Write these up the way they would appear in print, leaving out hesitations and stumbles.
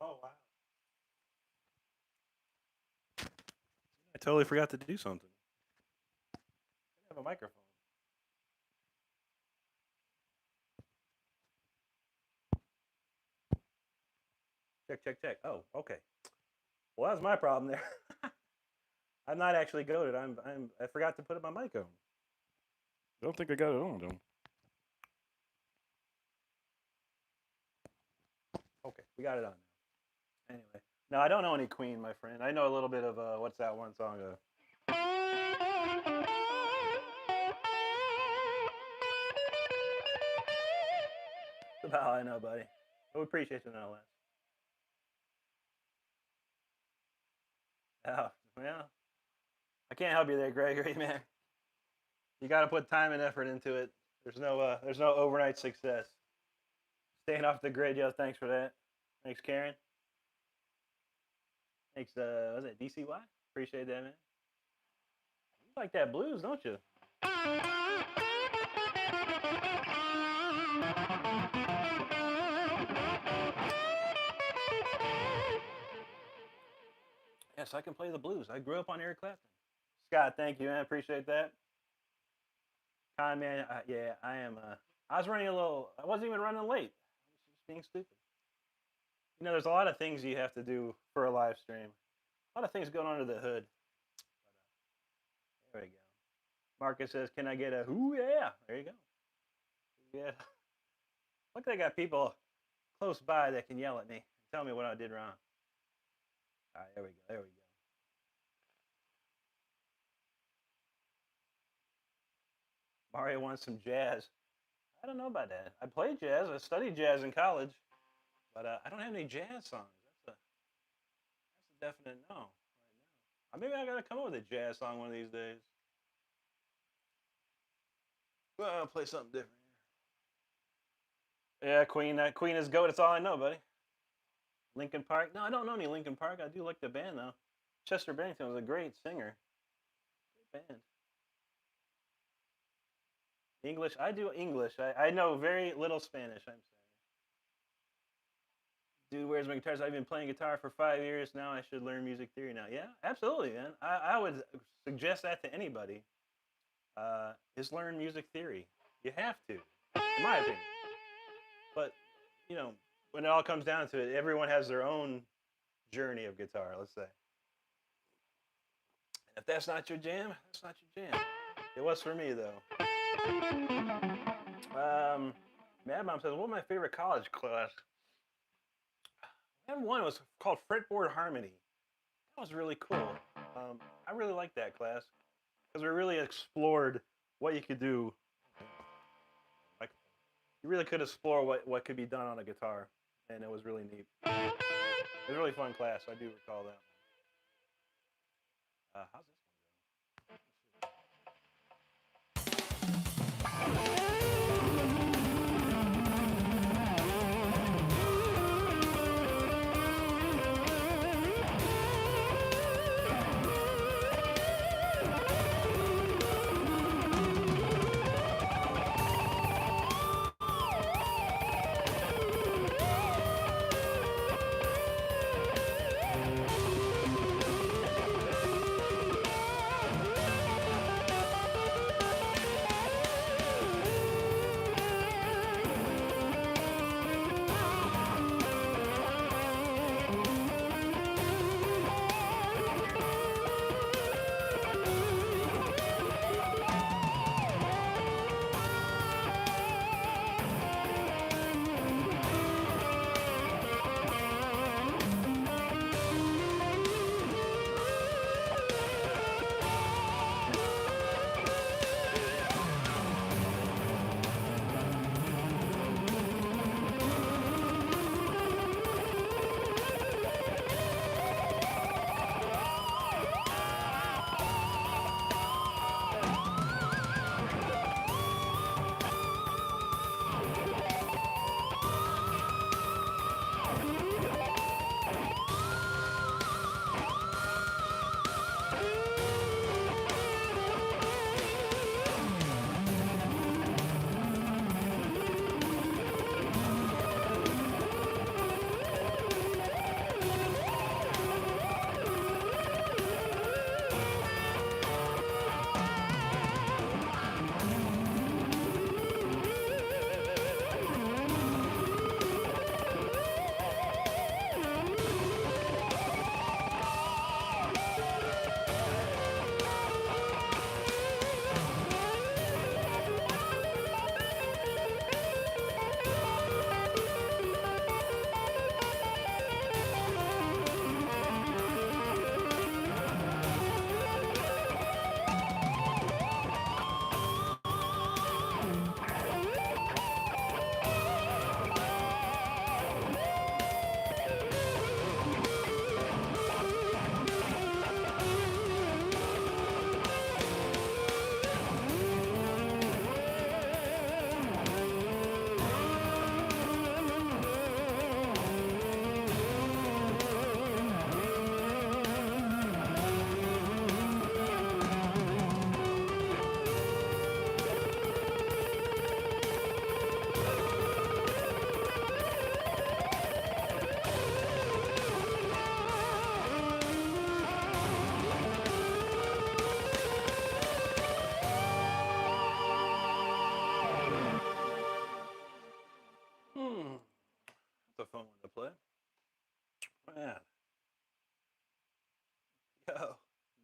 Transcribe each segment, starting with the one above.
Oh wow! I totally forgot to do something. I have a microphone. Check, check, check. Oh, okay. Well, that's my problem there. I'm not actually goaded. I forgot to put my mic on. I don't think I got it on though. Okay, we got it on now. Anyway, no, I don't know any Queen, my friend. I know a little bit of what's that one song? That's about all I know, buddy. But we appreciate you nonetheless. Oh, well, I can't help you there, Gregory, man. You got to put time and effort into it. There's no overnight success. Staying off the grid, yo. Thanks for that. Thanks, Karen. Thanks, was it DCY? Appreciate that, man. You like that blues, don't you? Yes, I can play the blues. I grew up on Eric Clapton. Scott, thank you, man. Appreciate that. Con man, yeah, I am. I was running a little. I wasn't even running late. I was just being stupid. You know, there's a lot of things you have to do for a live stream. A lot of things going under the hood. But, there we go. Marcus says, "Can I get a ooh yeah?" There you go. Yeah. Look, they got people close by that can yell at me and tell me what I did wrong. All right, there we go. There we go. Mario wants some jazz. I don't know about that. I played jazz. I studied jazz in college, but I don't have any jazz songs. That's a definite no right now. Maybe I gotta come up with a jazz song one of these days. Well, I'll play something different here. Yeah, Queen. Queen is GOAT. That's all I know, buddy. Linkin Park. No, I don't know any Linkin Park. I do like the band though. Chester Bennington was a great singer. Great band. English. I do English. I know very little Spanish. I'm sorry. Dude, where's my guitars? I've been playing guitar for 5 years now. I should learn music theory now. Yeah, absolutely, man. I would suggest that to anybody. Is learn music theory. You have to, in my opinion. But you know, when it all comes down to it, everyone has their own journey of guitar. Let's say. If that's not your jam, that's not your jam. It was for me though. Mad Mom says, "What was my favorite college class?" I had one. It was called Fretboard Harmony. That was really cool. I really liked that class because we really explored what you could do. Like, you really could explore what could be done on a guitar, and it was really neat. It was a really fun class. I do recall that. How's this one going?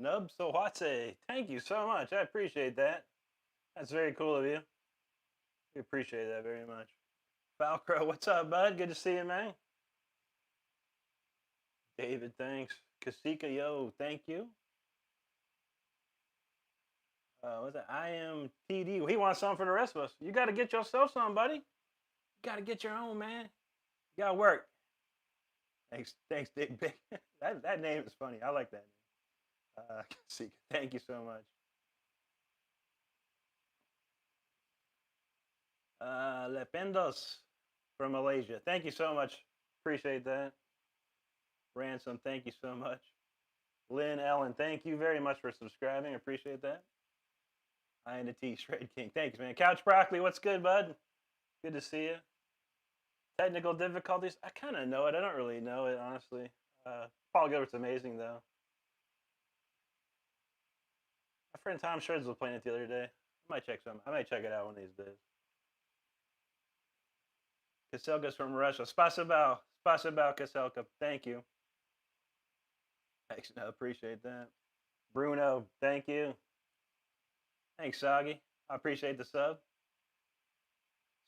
Nub Sohatse. Thank you so much. I appreciate that. That's very cool of you. We appreciate that very much. Falcro, what's up, bud? Good to see you, man. David, thanks. Kasika, yo, thank you. What's that? I am TD. Well, he wants something for the rest of us. You got to get yourself some, buddy. You got to get your own, man. You got to work. Thanks, Dick Big. that name is funny. I like that name. Kasika, thank you so much. Lependos from Malaysia. Thank you so much. Appreciate that. Ransom, thank you so much. Lynn Ellen, thank you very much for subscribing. Appreciate that. I and the T, Shred King. Thanks, man. Couch Broccoli, what's good, bud? Good to see you. Technical difficulties? I kind of know it. I don't really know it, honestly. Paul Gilbert's amazing, though. My friend Tom Shreds was playing it the other day. I might check it out one of these days. Kaselka's from Russia. Spasibo, Kaselka. Thank you. Thanks, no, appreciate that. Bruno, thank you. Thanks, Sagi. I appreciate the sub.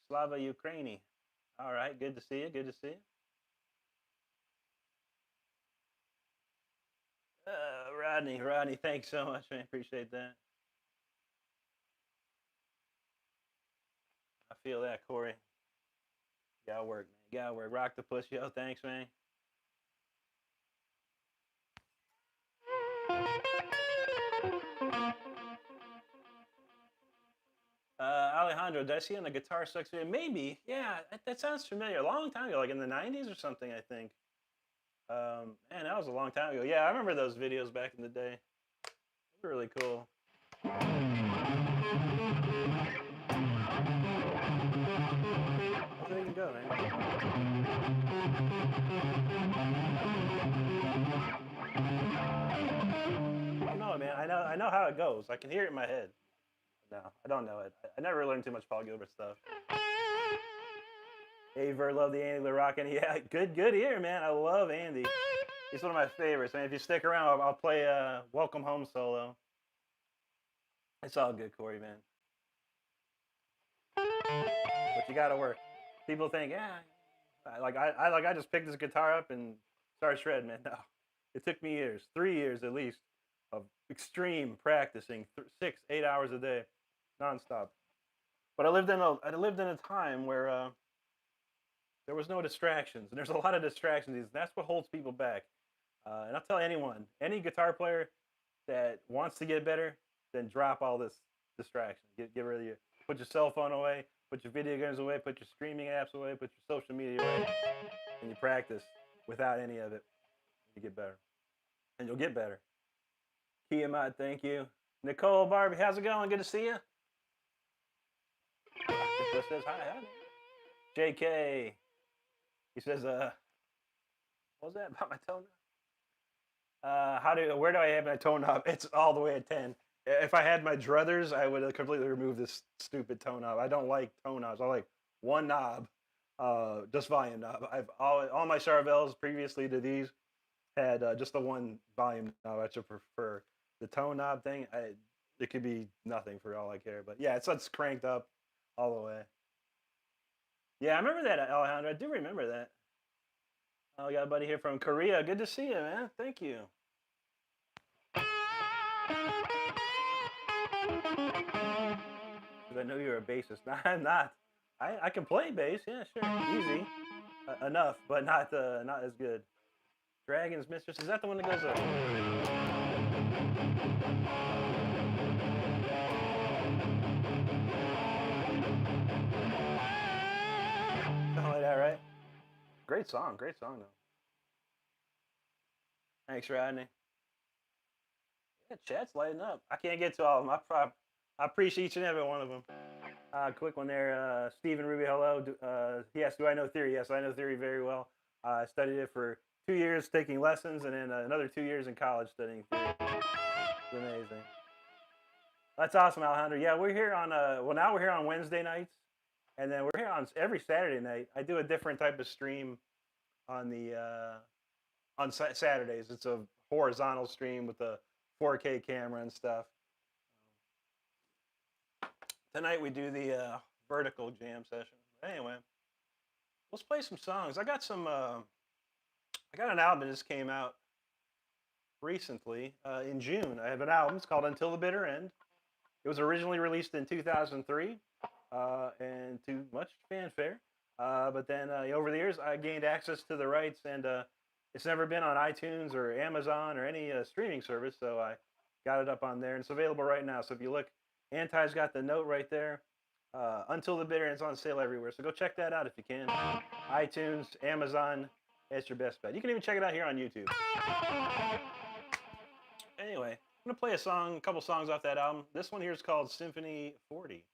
Slava Ukraini. All right, good to see you. Good to see you. Rodney, thanks so much, man. Appreciate that. I feel that, Corey. Gotta work, man. Gotta work. Rock the push, yo. Thanks, man. Alejandro, did I see on the Guitar Sucks video? Maybe. Yeah, that sounds familiar. A long time ago, like in the 90s or something, I think. Man, that was a long time ago. Yeah, I remember those videos back in the day. They were really cool. There you go, man. No, man. I know how it goes. I can hear it in my head. No, I don't know it. I never learned too much Paul Gilbert stuff. Aver, love the Andy LaRockin'. Yeah, good ear, man. I love Andy. He's one of my favorites. Man, if you stick around, I'll play Welcome Home solo. It's all good, Corey, man. But you gotta work. People think, yeah, I just picked this guitar up and started shredding, man. No, it took me years, 3 years at least, of extreme practicing, 6-8 hours a day, nonstop. But I lived in a time where there was no distractions, and there's a lot of distractions. That's what holds people back. And I'll tell anyone, any guitar player that wants to get better, then drop all this distraction. Get rid of your, put your cell phone away, put your video games away, put your streaming apps away, put your social media away, and you practice without any of it. You get better, and you'll get better. Kiamat, thank you. Nicole, Barbie, how's it going? Good to see you. Nicholas says hi. JK, he says, what was that about my tone knob? Where do I have my tone knob? It's all the way at 10. If I had my druthers, I would have completely removed this stupid tone knob. I don't like tone knobs. I like one knob, just volume knob. All my Charvels previously to these had just the one volume knob. I should prefer the tone knob thing. It could be nothing for all I care. But yeah, it's cranked up all the way. Yeah, I remember that, Alejandro. I do remember that. Oh, we got a buddy here from Korea. Good to see you, man. Thank you. I know you're a bassist. No, I'm not. I can play bass. Yeah, sure. Easy. Enough, but not as good. Dragon's Mistress. Is that the one that goes up? Something like that, right? Great song though. Thanks, Rodney. Yeah, chat's lighting up. I can't get to all of them. I appreciate each and every one of them. Quick one there. Stephen Ruby, hello. Yes, do I know theory? Yes, I know theory very well. I studied it for 2 years taking lessons, and then another 2 years in college studying theory. It's amazing. That's awesome, Alejandro. Yeah, we're here on now we're here on Wednesday nights, and then we're here on every Saturday night. I do a different type of stream on the on Saturdays. It's a horizontal stream with a 4K camera and stuff. Tonight we do the vertical jam session. Anyway, let's play some songs. I got some. I got an album that just came out recently in June. I have an album. It's called Until the Bitter End. It was originally released in 2003, and to much fanfare. But then over the years, I gained access to the rights, and it's never been on iTunes or Amazon or any streaming service. So I got it up on there, and it's available right now. So if you look, Anti's got the note right there. Until the Bitter End's on sale everywhere. So go check that out if you can. iTunes, Amazon, it's your best bet. You can even check it out here on YouTube. Anyway, I'm gonna play a couple songs off that album. This one here is called Symphony 40.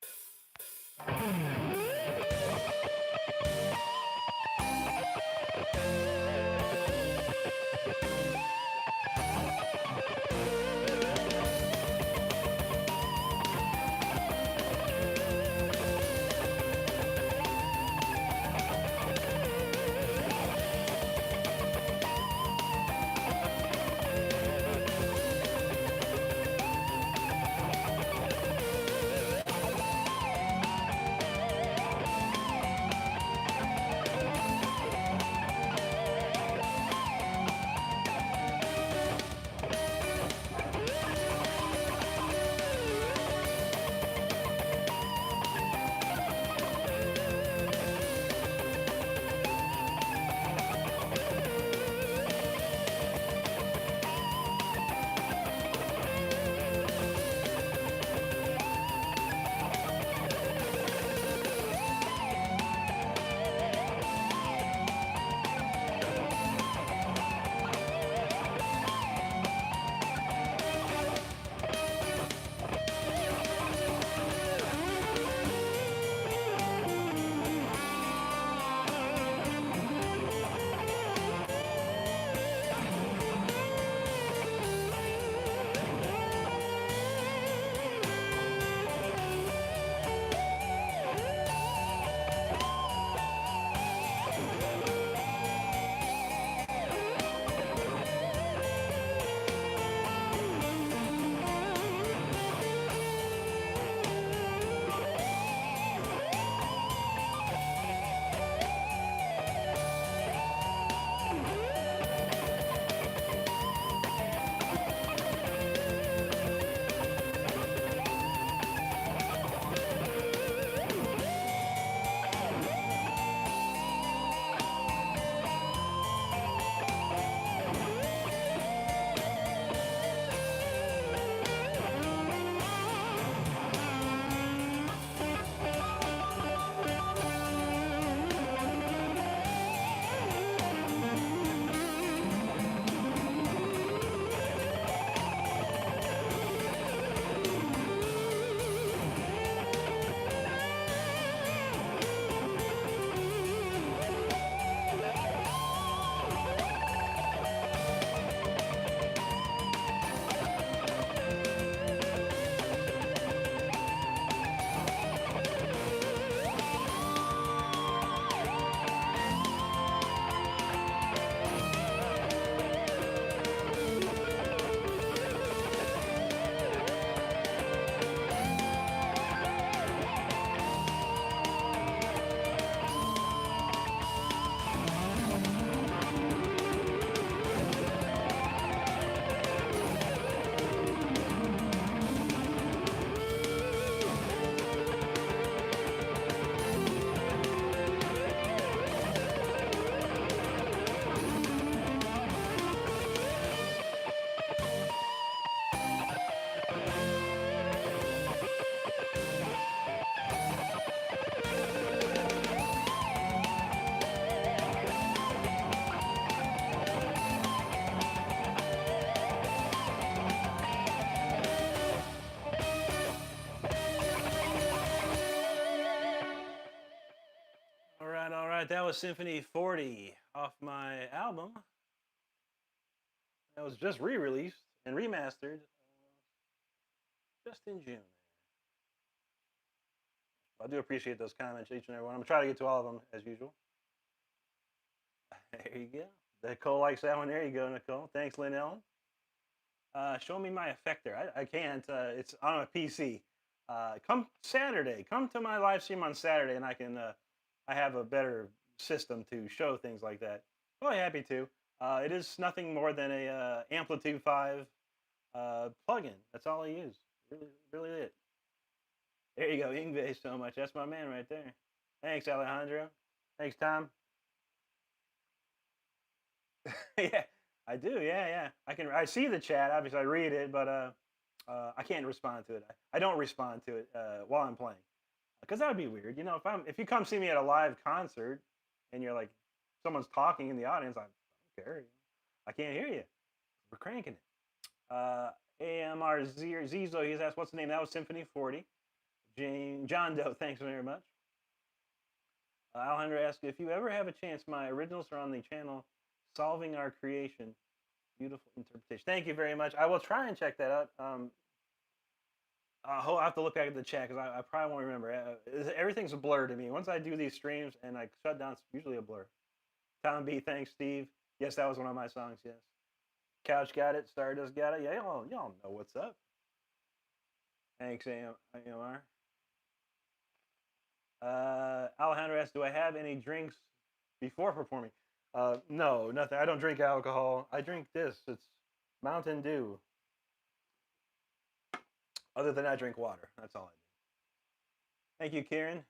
All right. That was Symphony 40 off my album. That was just re-released and remastered just in June. I do appreciate those comments, each and every one. I'm gonna try to get to all of them as usual. There you go. Nicole likes that one. There you go, Nicole. Thanks, Lynn Ellen. Show me my effector. I can't. It's on a PC. Come Saturday. Come to my live stream on Saturday, and I can. I have a better system to show things like that. Really happy to. It is nothing more than a Amplitude 5 plugin. That's all I use. Really, really it. There you go, Ingve so much. That's my man right there. Thanks, Alejandro. Thanks, Tom. Yeah, I do. Yeah, yeah. I see the chat. Obviously, I read it, but I can't respond to it. I don't respond to it while I'm playing because that would be weird. You know, if you come see me at a live concert and you're like someone's talking in the audience, I don't care. I can't hear you. We're cranking it. AMR Zizo, he's asked, what's the name? That was Symphony 40. John Doe, thanks very much. Alejandro asked, if you ever have a chance, my originals are on the channel Solving Our Creation. Beautiful interpretation. Thank you very much. I will try and check that out. I'll have to look back at the chat because I probably won't remember. Everything's a blur to me. Once I do these streams and I shut down, it's usually a blur. Tom B, thanks, Steve. Yes, that was one of my songs, yes. Couch got it. Stardust got it. Yeah, y'all know what's up. Thanks, AMR. Alejandro asked, do I have any drinks before performing? No, nothing. I don't drink alcohol. I drink this. It's Mountain Dew. Other than I drink water. That's all I do. Thank you, Kieran.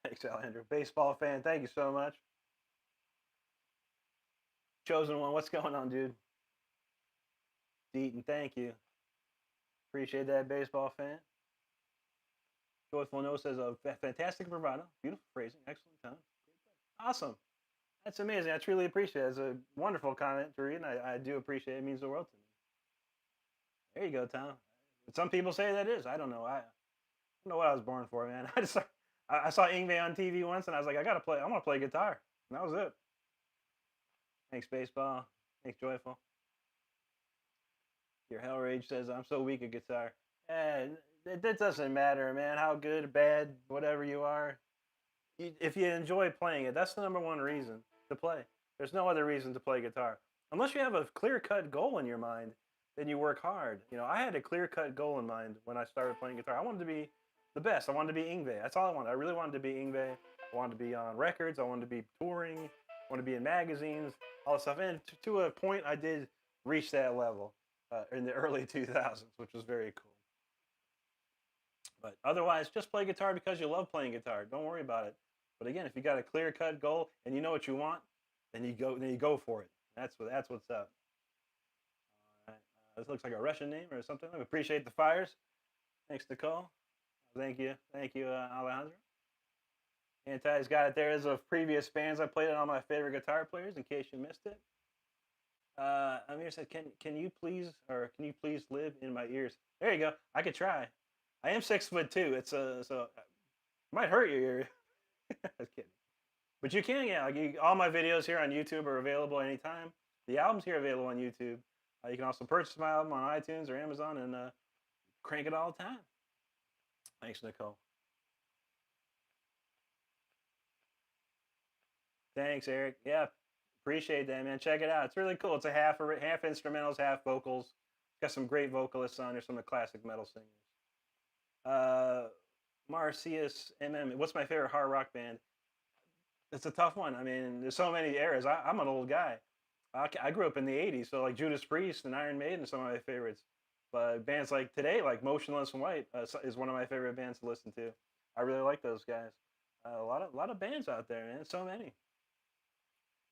Thanks, Alejandro. Baseball fan. Thank you so much. Chosen one. What's going on, dude? Deaton, thank you. Appreciate that, baseball fan. Joyful No says, a fantastic bravado. Beautiful phrasing. Excellent tone. Awesome. That's amazing. I truly appreciate it. It's a wonderful comment to read, and I do appreciate it. It means the world to me. There you go, Tom. Some people say that is. I don't know. I don't know what I was born for, man. I saw Ingve on TV once, and I was like, I want to play guitar. And that was it. Thanks, baseball. Thanks, Joyful. Your Hell Rage says, I'm so weak at guitar. It doesn't matter, man. How good, bad, whatever you are. If you enjoy playing it, that's the number one reason to play. There's no other reason to play guitar. Unless you have a clear-cut goal in your mind, then you work hard. You know, I had a clear-cut goal in mind when I started playing guitar. I wanted to be the best. I wanted to be Ingve. That's all I wanted. I really wanted to be Ingve. I wanted to be on records. I wanted to be touring. I wanted to be in magazines, all that stuff. And to a point, I did reach that level in the early 2000s, which was very cool. But otherwise, just play guitar because you love playing guitar. Don't worry about it. But again, if you got a clear-cut goal and you know what you want, then you go for it. That's what's up. All right. This looks like a Russian name or something. I appreciate the fires. Thanks, Nicole. Thank you, Alejandro. Anti's got it there as of previous bands I played it on my favorite guitar players. In case you missed it. Amir said, "Can you please live in my ears?" There you go. I could try. I am 6'2". It's so it might hurt your ear. I was kidding. But you can, yeah. All my videos here on YouTube are available anytime. The album's here available on YouTube. You can also purchase my album on iTunes or Amazon and crank it all the time. Thanks, Nicole. Thanks, Eric. Yeah, appreciate that, man. Check it out. It's really cool. It's a half instrumentals, half vocals. Got some great vocalists on there, some of the classic metal singers. Marcius MM. What's my favorite hard rock band? It's a tough one. I mean, there's so many eras. I'm an old guy. I grew up in the 80s, so like Judas Priest and Iron Maiden are some of my favorites. But bands like today, like Motionless in White, is one of my favorite bands to listen to. I really like those guys. A lot of bands out there, man. So many.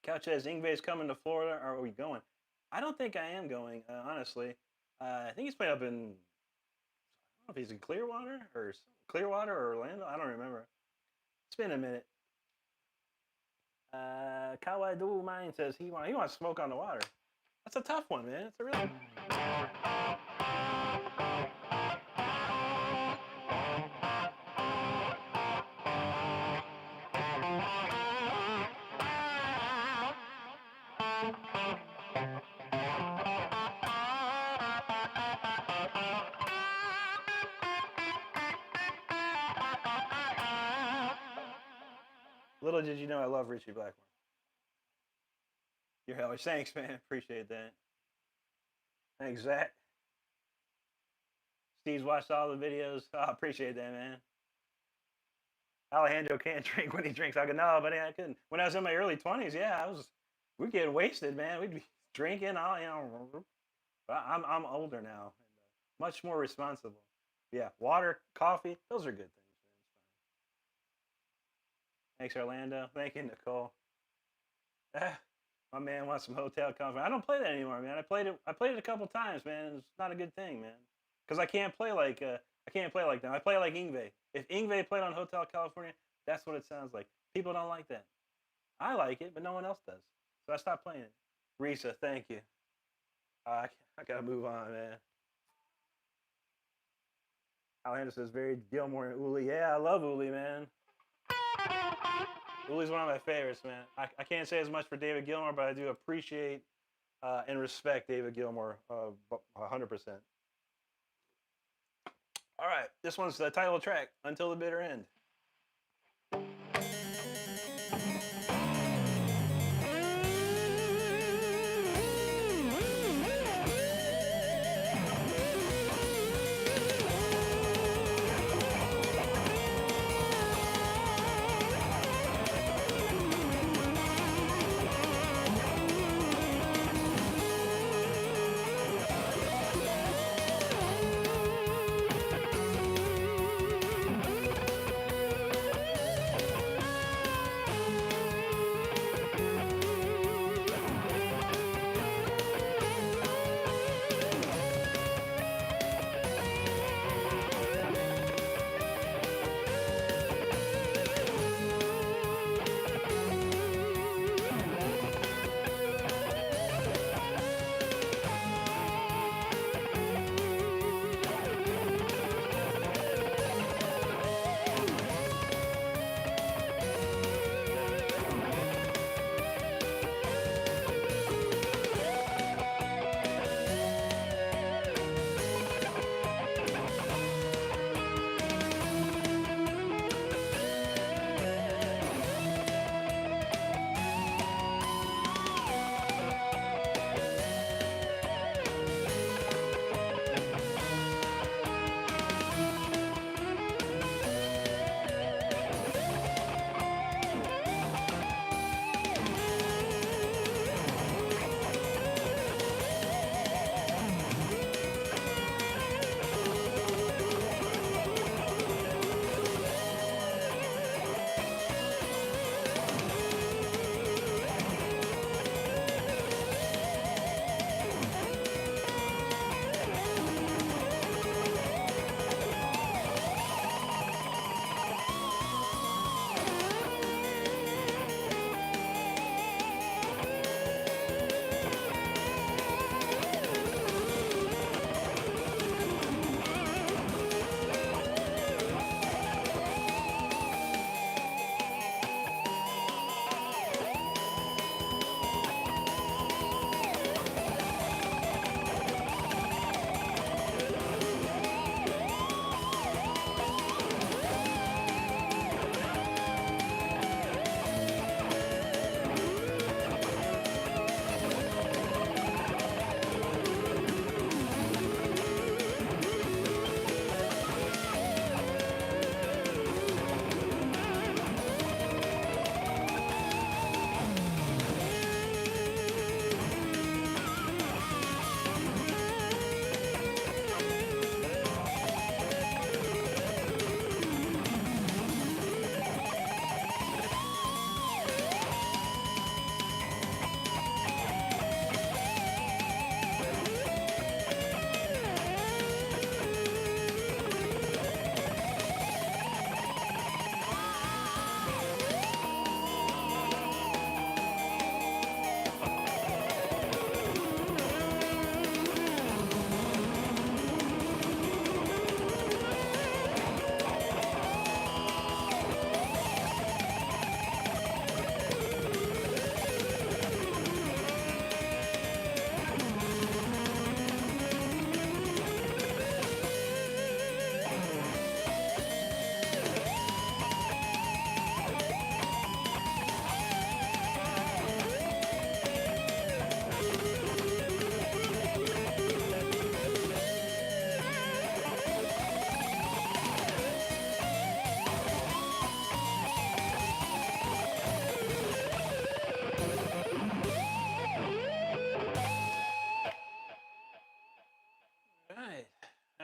Couch says, Ingve's coming to Florida. Are we going? I don't think I am going, honestly. I think he's playing up in, I don't know if he's in Clearwater or Orlando. I don't remember. It's been a minute. Kawaidu Mine says he wants smoke on the water. That's a tough one, man. It's a really... Little did you know I love Richie Blackmore. You're hell. Thanks, man. Appreciate that. Thanks, Zach. Steve's watched all the videos. Oh, I appreciate that, man. Alejandro can't drink when he drinks. I go, no, but I couldn't. When I was in my early 20s, yeah, we'd get wasted, man. We'd be drinking, all, But I'm older now, and much more responsible. Yeah, water, coffee, those are good things, man. Thanks, Orlando. Thank you, Nicole. My man wants some hotel comfort. I don't play that anymore, man. I played it. I played it a couple times, man. It's not a good thing, man. Because I can't play like them. I play like Ingve. If Ingve played on Hotel California, that's what it sounds like. People don't like that. I like it, but no one else does. So I stopped playing it. Risa, thank you. I gotta move on, man. Alejandro says very Gilmore and Uli. Yeah, I love Uli, man. Uli's one of my favorites, man. I can't say as much for David Gilmour, but I do appreciate and respect David Gilmour 100%. All right, this one's the title track, Until the Bitter End.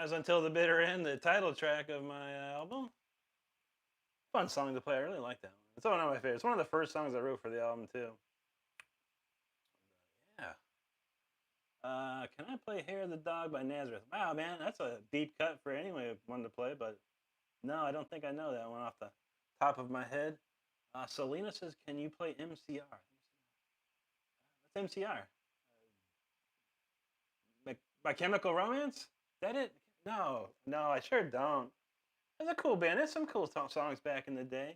As Until the Bitter End, the title track of my album. Fun song to play. I really like that one. It's one of my favorites. It's one of the first songs I wrote for the album too. Yeah. Can I play Hair of the Dog by Nazareth? Wow, man, that's a deep cut for anyone to play, but no, I don't think I know that one off the top of my head. Selena says, can you play MCR? What's MCR? My Chemical Romance? Is that it? No, I sure don't. That's a cool band. There's some cool songs back in the day.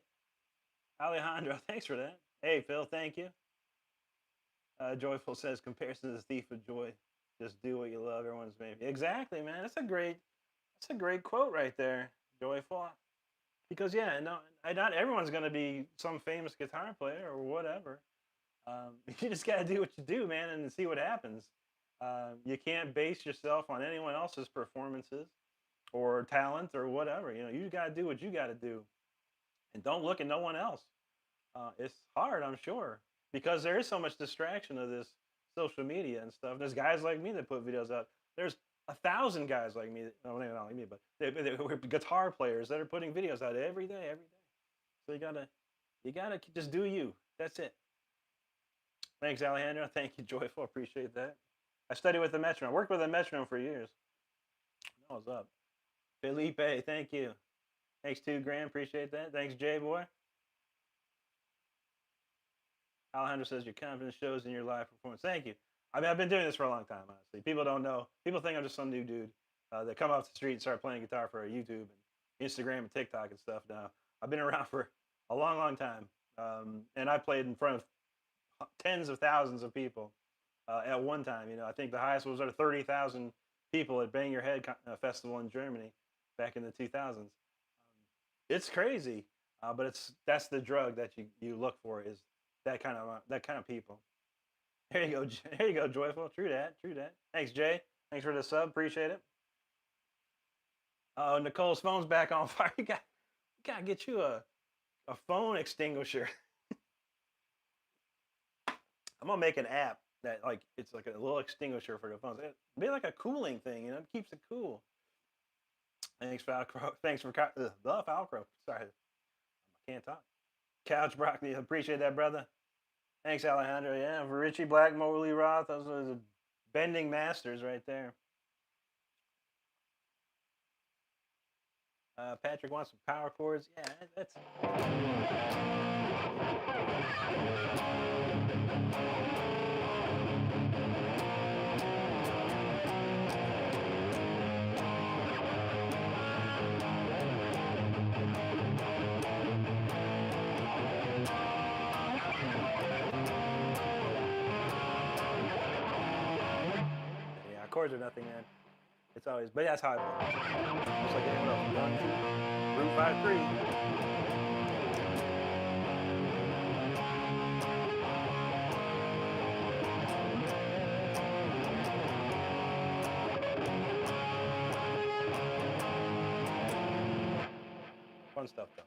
Alejandro, thanks for that. Hey, Phil, thank you. Joyful says, comparison is the thief of joy. Just do what you love. Everyone's maybe. Exactly, man. That's a great quote right there, Joyful. Because yeah, no, not everyone's gonna be some famous guitar player or whatever. You just gotta do what you do, man, and see what happens. You can't base yourself on anyone else's performances or talent or whatever. You know, you gotta do what you gotta do, and don't look at no one else. It's hard, I'm sure, because there is so much distraction of this social media and stuff. There's guys like me that put videos out. There's 1,000 guys like me. No, not like me, but we're guitar players that are putting videos out every day. So you gotta just do you. That's it. Thanks, Alejandro. Thank you, Joyful. Appreciate that. I studied with the metronome. Worked with the metronome for years. What's up? Felipe, thank you. Thanks, 2 Graham. Appreciate that. Thanks, Jay Boy. Alejandro says your confidence shows in your live performance. Thank you. I mean, I've been doing this for a long time, honestly. People don't know. People think I'm just some new dude that come off the street and start playing guitar for YouTube and Instagram and TikTok and stuff. Now, I've been around for a long, long time. And I played in front of tens of thousands of people at one time. You know, I think the highest was 30,000 people at Bang Your Head Festival in Germany back in the 2000s. It's crazy, but that's the drug that you look for, is that kind of people. There you go, Joyful. True that. Thanks, Jay. Thanks for the sub. Appreciate it. Oh, Nicole's phone's back on fire. You gotta get you a phone extinguisher. I'm gonna make an app that it's like a little extinguisher for the phones. It'd be like a cooling thing, you know, it keeps it cool. Thanks, Falcro. Thanks for the Falcro. Sorry, I can't talk. Couch Broccoli, appreciate that, brother. Thanks, Alejandro. Yeah, for Richie Black, Moley Roth, those are the bending masters right there. Patrick wants some power chords. Yeah, that's. Chords or nothing, man. It's always, but that's how I play. Just like anyone else. 1, 2, root 5, 3. Fun stuff, though.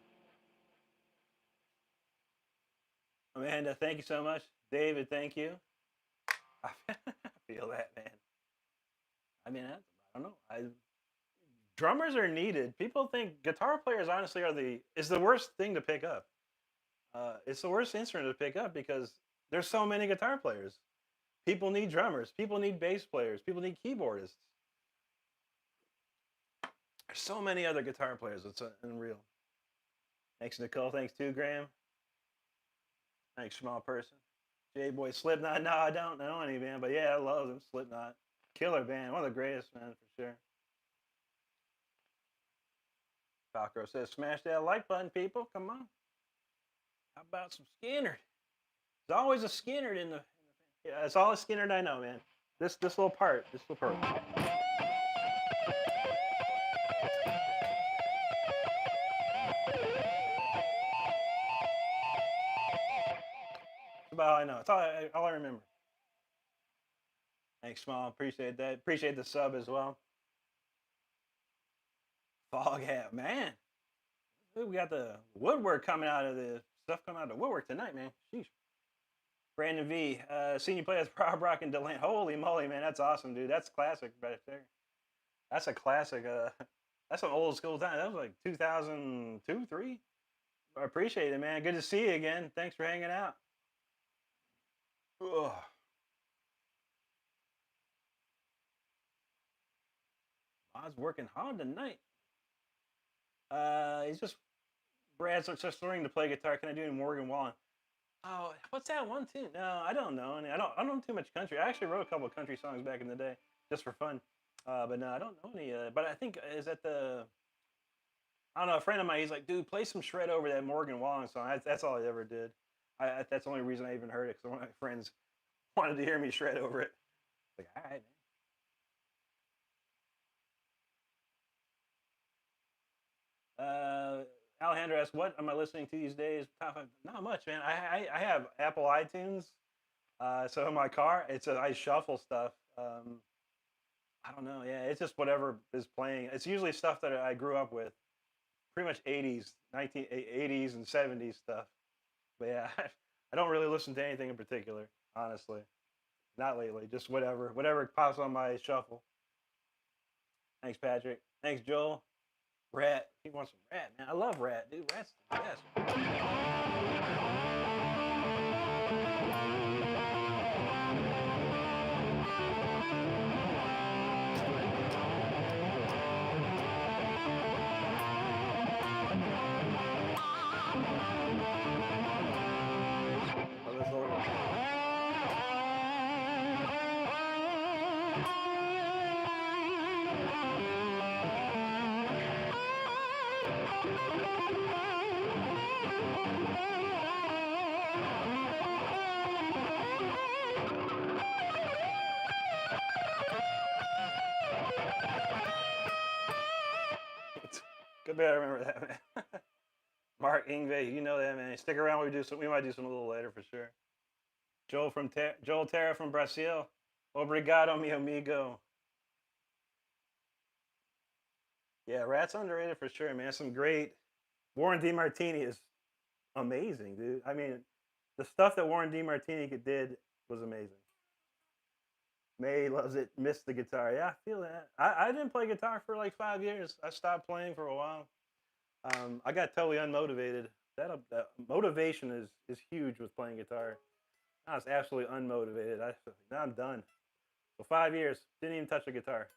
Amanda, thank you so much. David, thank you. I feel that, man. I mean, I don't know. Drummers are needed. People think guitar players, honestly, is the worst thing to pick up. It's the worst instrument to pick up because there's so many guitar players. People need drummers. People need bass players. People need keyboardists. There's so many other guitar players. It's unreal. Thanks, Nicole. Thanks, 2 Graham. Thanks, small person. J-Boy, Slipknot. No, I don't know any band, but yeah, I love them. Slipknot. Killer band. One of the greatest, man, for sure. Falcro says, smash that like button, people. Come on. How about some Skinner? There's always a Skinner in the yeah, it's all a Skinner I know, man. This little part. About all I know. It's all I remember. Thanks, Small. Appreciate that. Appreciate the sub as well. Fog hat, man. We got the woodwork coming out of the stuff coming out of the woodwork tonight, man. Sheesh. Brandon V, seen you play with Rob Rock and Delaney. Holy moly, man, that's awesome, dude. That's classic right there. That's a classic. That's an old school time. That was like 2002, three. I appreciate it, man. Good to see you again. Thanks for hanging out. Ugh. I was working hard tonight. He's just Brad's just learning to play guitar. Can I do any Morgan Wallen? Oh, what's that one tune? No, I don't know. I don't know too much country. I actually wrote a couple of country songs back in the day just for fun. But no, I don't know any. But I think is that the I don't know. A friend of mine, he's like, dude, play some shred over that Morgan Wallen song. That's all I ever did. That's the only reason I even heard it because one of my friends wanted to hear me shred over it. Like, all right, man. Alejandro asks, what am I listening to these days? Not much, man. I have Apple iTunes. So in my car, I shuffle stuff. I don't know. Yeah, it's just whatever is playing. It's usually stuff that I grew up with. Pretty much 80s, 1980s and 70s stuff. But yeah, I don't really listen to anything in particular, honestly. Not lately, just whatever pops on my shuffle. Thanks, Patrick. Thanks, Joel. Rat. He wants some Rat, man. I love Rat, dude. Rat's the best. Good bet I remember that, man. Mark Ingve, you know that, man. Stick around. We might do some a little later for sure. Joel Terra from Brazil. Obrigado, mi amigo. Yeah, Rat's underrated for sure, man. Some great. Warren DeMartini is amazing, dude. I mean, the stuff that Warren DeMartini did was amazing. May loves it. Missed the guitar. Yeah, I feel that. I didn't play guitar for like 5 years. I stopped playing for a while. I got totally unmotivated. That motivation is huge with playing guitar. I was absolutely unmotivated. Now I'm done. So 5 years, didn't even touch the guitar.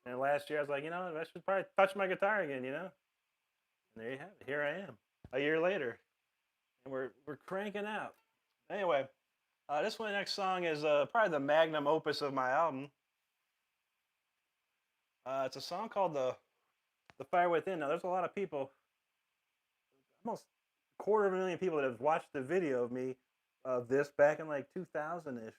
And last year I was like, I should probably touch my guitar again, And there you have it. Here I am, a year later, and we're cranking out. Anyway, this next song is probably the magnum opus of my album. It's a song called the Fire Within. Now, there's a lot of people, almost 250,000 people that have watched the video of me of this back in like 2000-ish.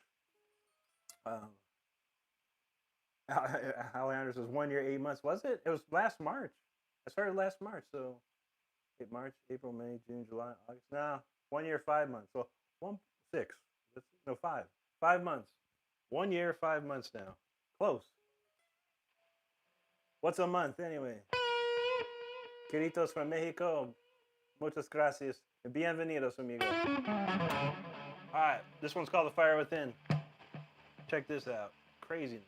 Alejandro says 1 year, 8 months. Was it? It was last March. I started last March, so March, April, May, June, July, August. No, 1 year, 5 months. So 6. No, 5. 5 months. 1 year, 5 months now. Close. What's a month anyway? Queridos from Mexico. Muchas gracias. Bienvenidos, amigo. All right, this one's called The Fire Within. Check this out. Craziness.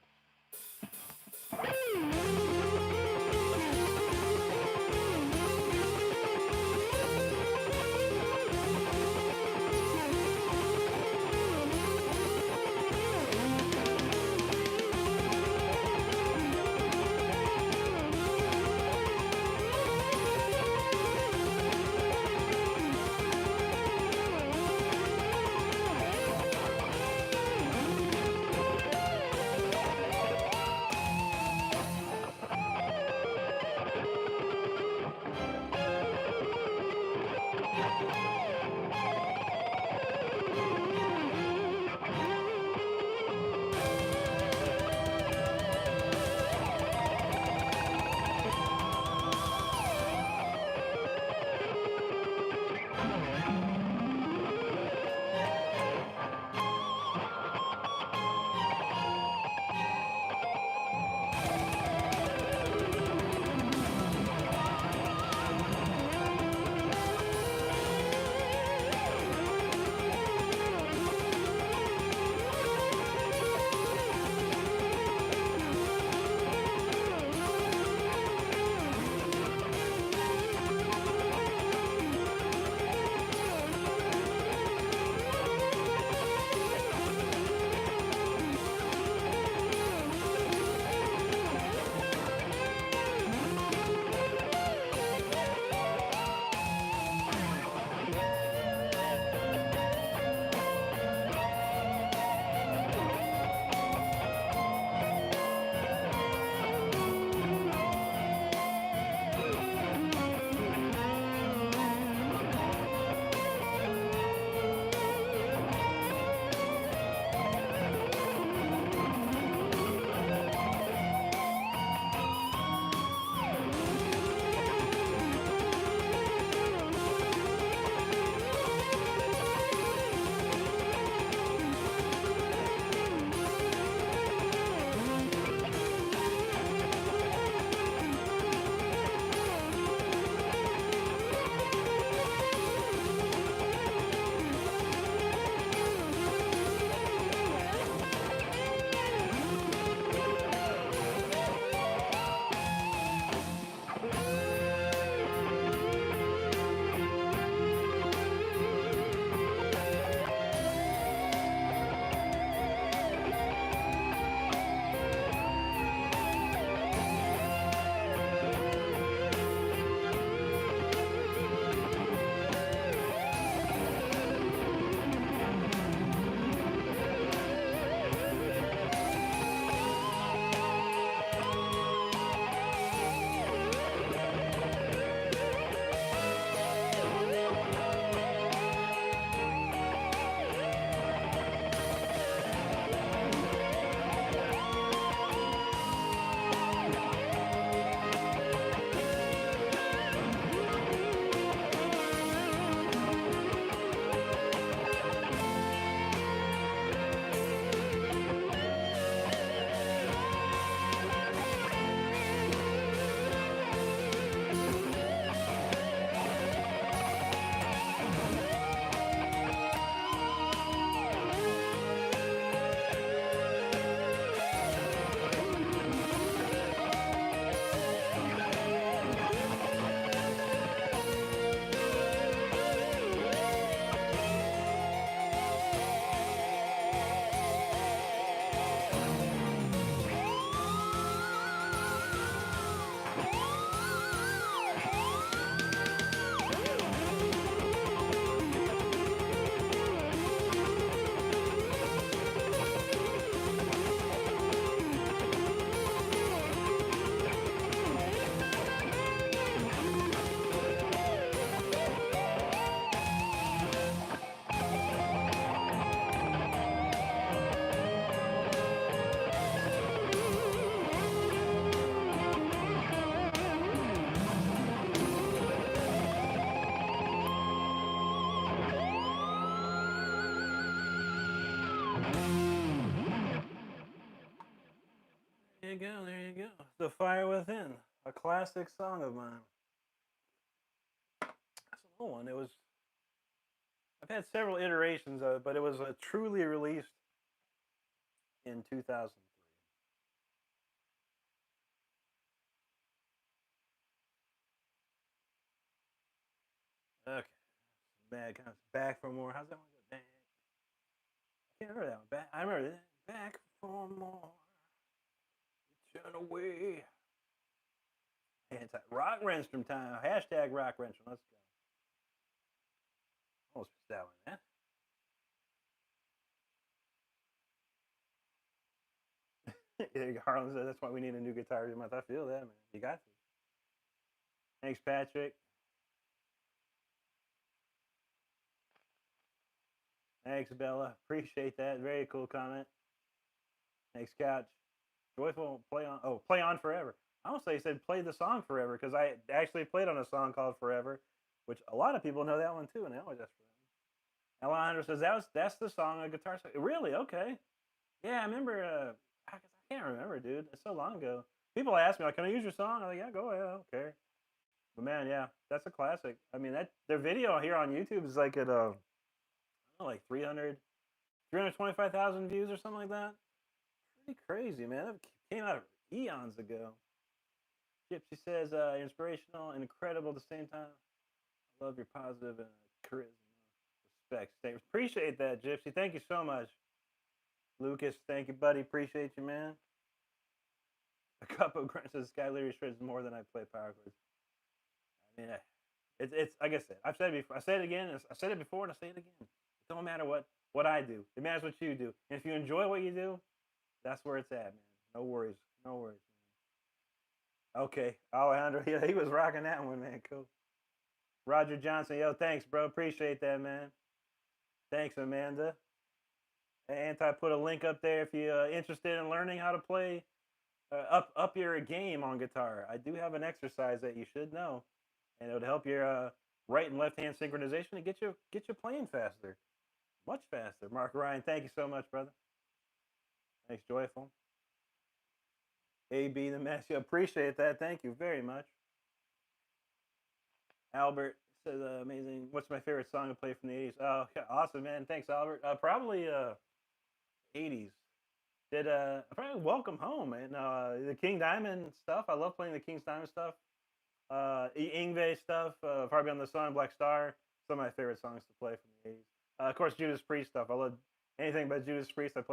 go. The Fire Within, a classic song of mine. That's an old one. I've had several iterations of it, but it was truly released in 2003. Okay. Bad kind of back for more. How's that one go? Back. I can't remember that one. Back. I remember that. Back for more. Turn away. Hey, it's Rock Renstrom time. Hashtag Rock Renstrom. Let's go. Almost missed that one, man. Harlan said that's why we need a new guitar every month. I feel that, man. You got to. Thanks, Patrick. Thanks, Bella. Appreciate that. Very cool comment. Thanks, Couch. Joyful play on. Oh, play on forever. I don't say he said play the song forever because I actually played on a song called Forever, which a lot of people know that one too, and they always ask for that. Alejandro says that's the song on guitar. Really? Okay. Yeah, I remember. I can't remember, dude. It's so long ago. People ask me like, "Can I use your song?" I'm like, "Yeah, go ahead. I don't care." But man, yeah, that's a classic. I mean, that their video here on YouTube is like at I don't know, like 325,000 views or something like that. Pretty crazy, man. That came out eons ago. Gypsy says, inspirational and incredible at the same time. I love your positive and charisma. Respect. Appreciate that, Gypsy. Thank you so much. Lucas, thank you, buddy. Appreciate you, man. A cup of grunt says Sky literally shreds more than I play power chords. I mean, it's like I said. I've said it before. I said it again. I said it before, and I say it again. It don't matter what I do. It matters what you do. And if you enjoy what you do, that's where it's at, man. No worries. No worries, man. Okay, Alejandro. Yeah, he was rocking that one, man. Cool. Roger Johnson. Yo, thanks, bro. Appreciate that, man. Thanks, Amanda. Anti put a link up there if you're interested in learning how to play up your game on guitar. I do have an exercise that you should know, and it would help your right and left hand synchronization and get you playing faster, much faster. Mark Ryan, thank you so much, brother. Thanks, Joyful. AB the mess, you appreciate that. Thank you very much. Albert says, amazing. What's my favorite song to play from the 80s? Oh, yeah, awesome, man. Thanks, Albert. Probably 80s. Did probably Welcome Home, man. The King Diamond stuff. I love playing the King Diamond stuff. Yngwie stuff. Probably on the song Black Star. Some of my favorite songs to play from the 80s. Of course, Judas Priest stuff. I love anything but Judas Priest. I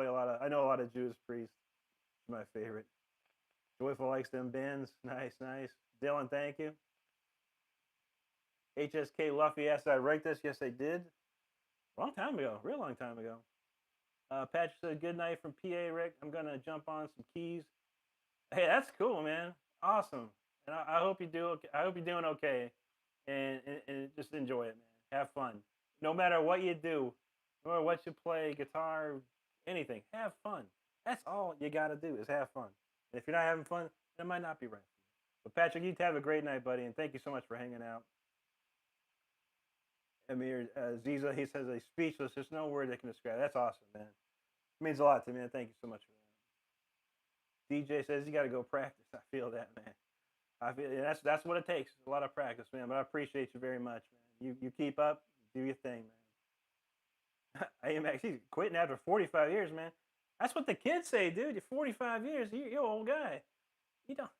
know a lot of Judas Priest. It's my favorite. Joyful likes them bins. Nice, nice. Dylan, thank you. HSK Luffy asked, did I write this? Yes, I did. Long time ago. Real long time ago. Patrick said, good night from PA, Rick. I'm going to jump on some keys. Hey, that's cool, man. Awesome. And I hope you do okay. I hope you're doing okay. And just enjoy it, man. Have fun. No matter what you do, no matter what you play, guitar, anything, have fun. That's all you got to do is have fun. And if you're not having fun, it might not be right for you. But Patrick, you have a great night, buddy. And thank you so much for hanging out. Amir Ziza, he says, he's speechless. There's no word that can describe it. That's awesome, man. It means a lot to me, man. Thank you so much for that. DJ says, you got to go practice. I feel that, man. I feel that's what it takes. A lot of practice, man. But I appreciate you very much, man. You keep up, do your thing, man. AMX, he's quitting after 45 years, man. That's what the kids say, dude. You're 45 years. You're an old guy. You don't.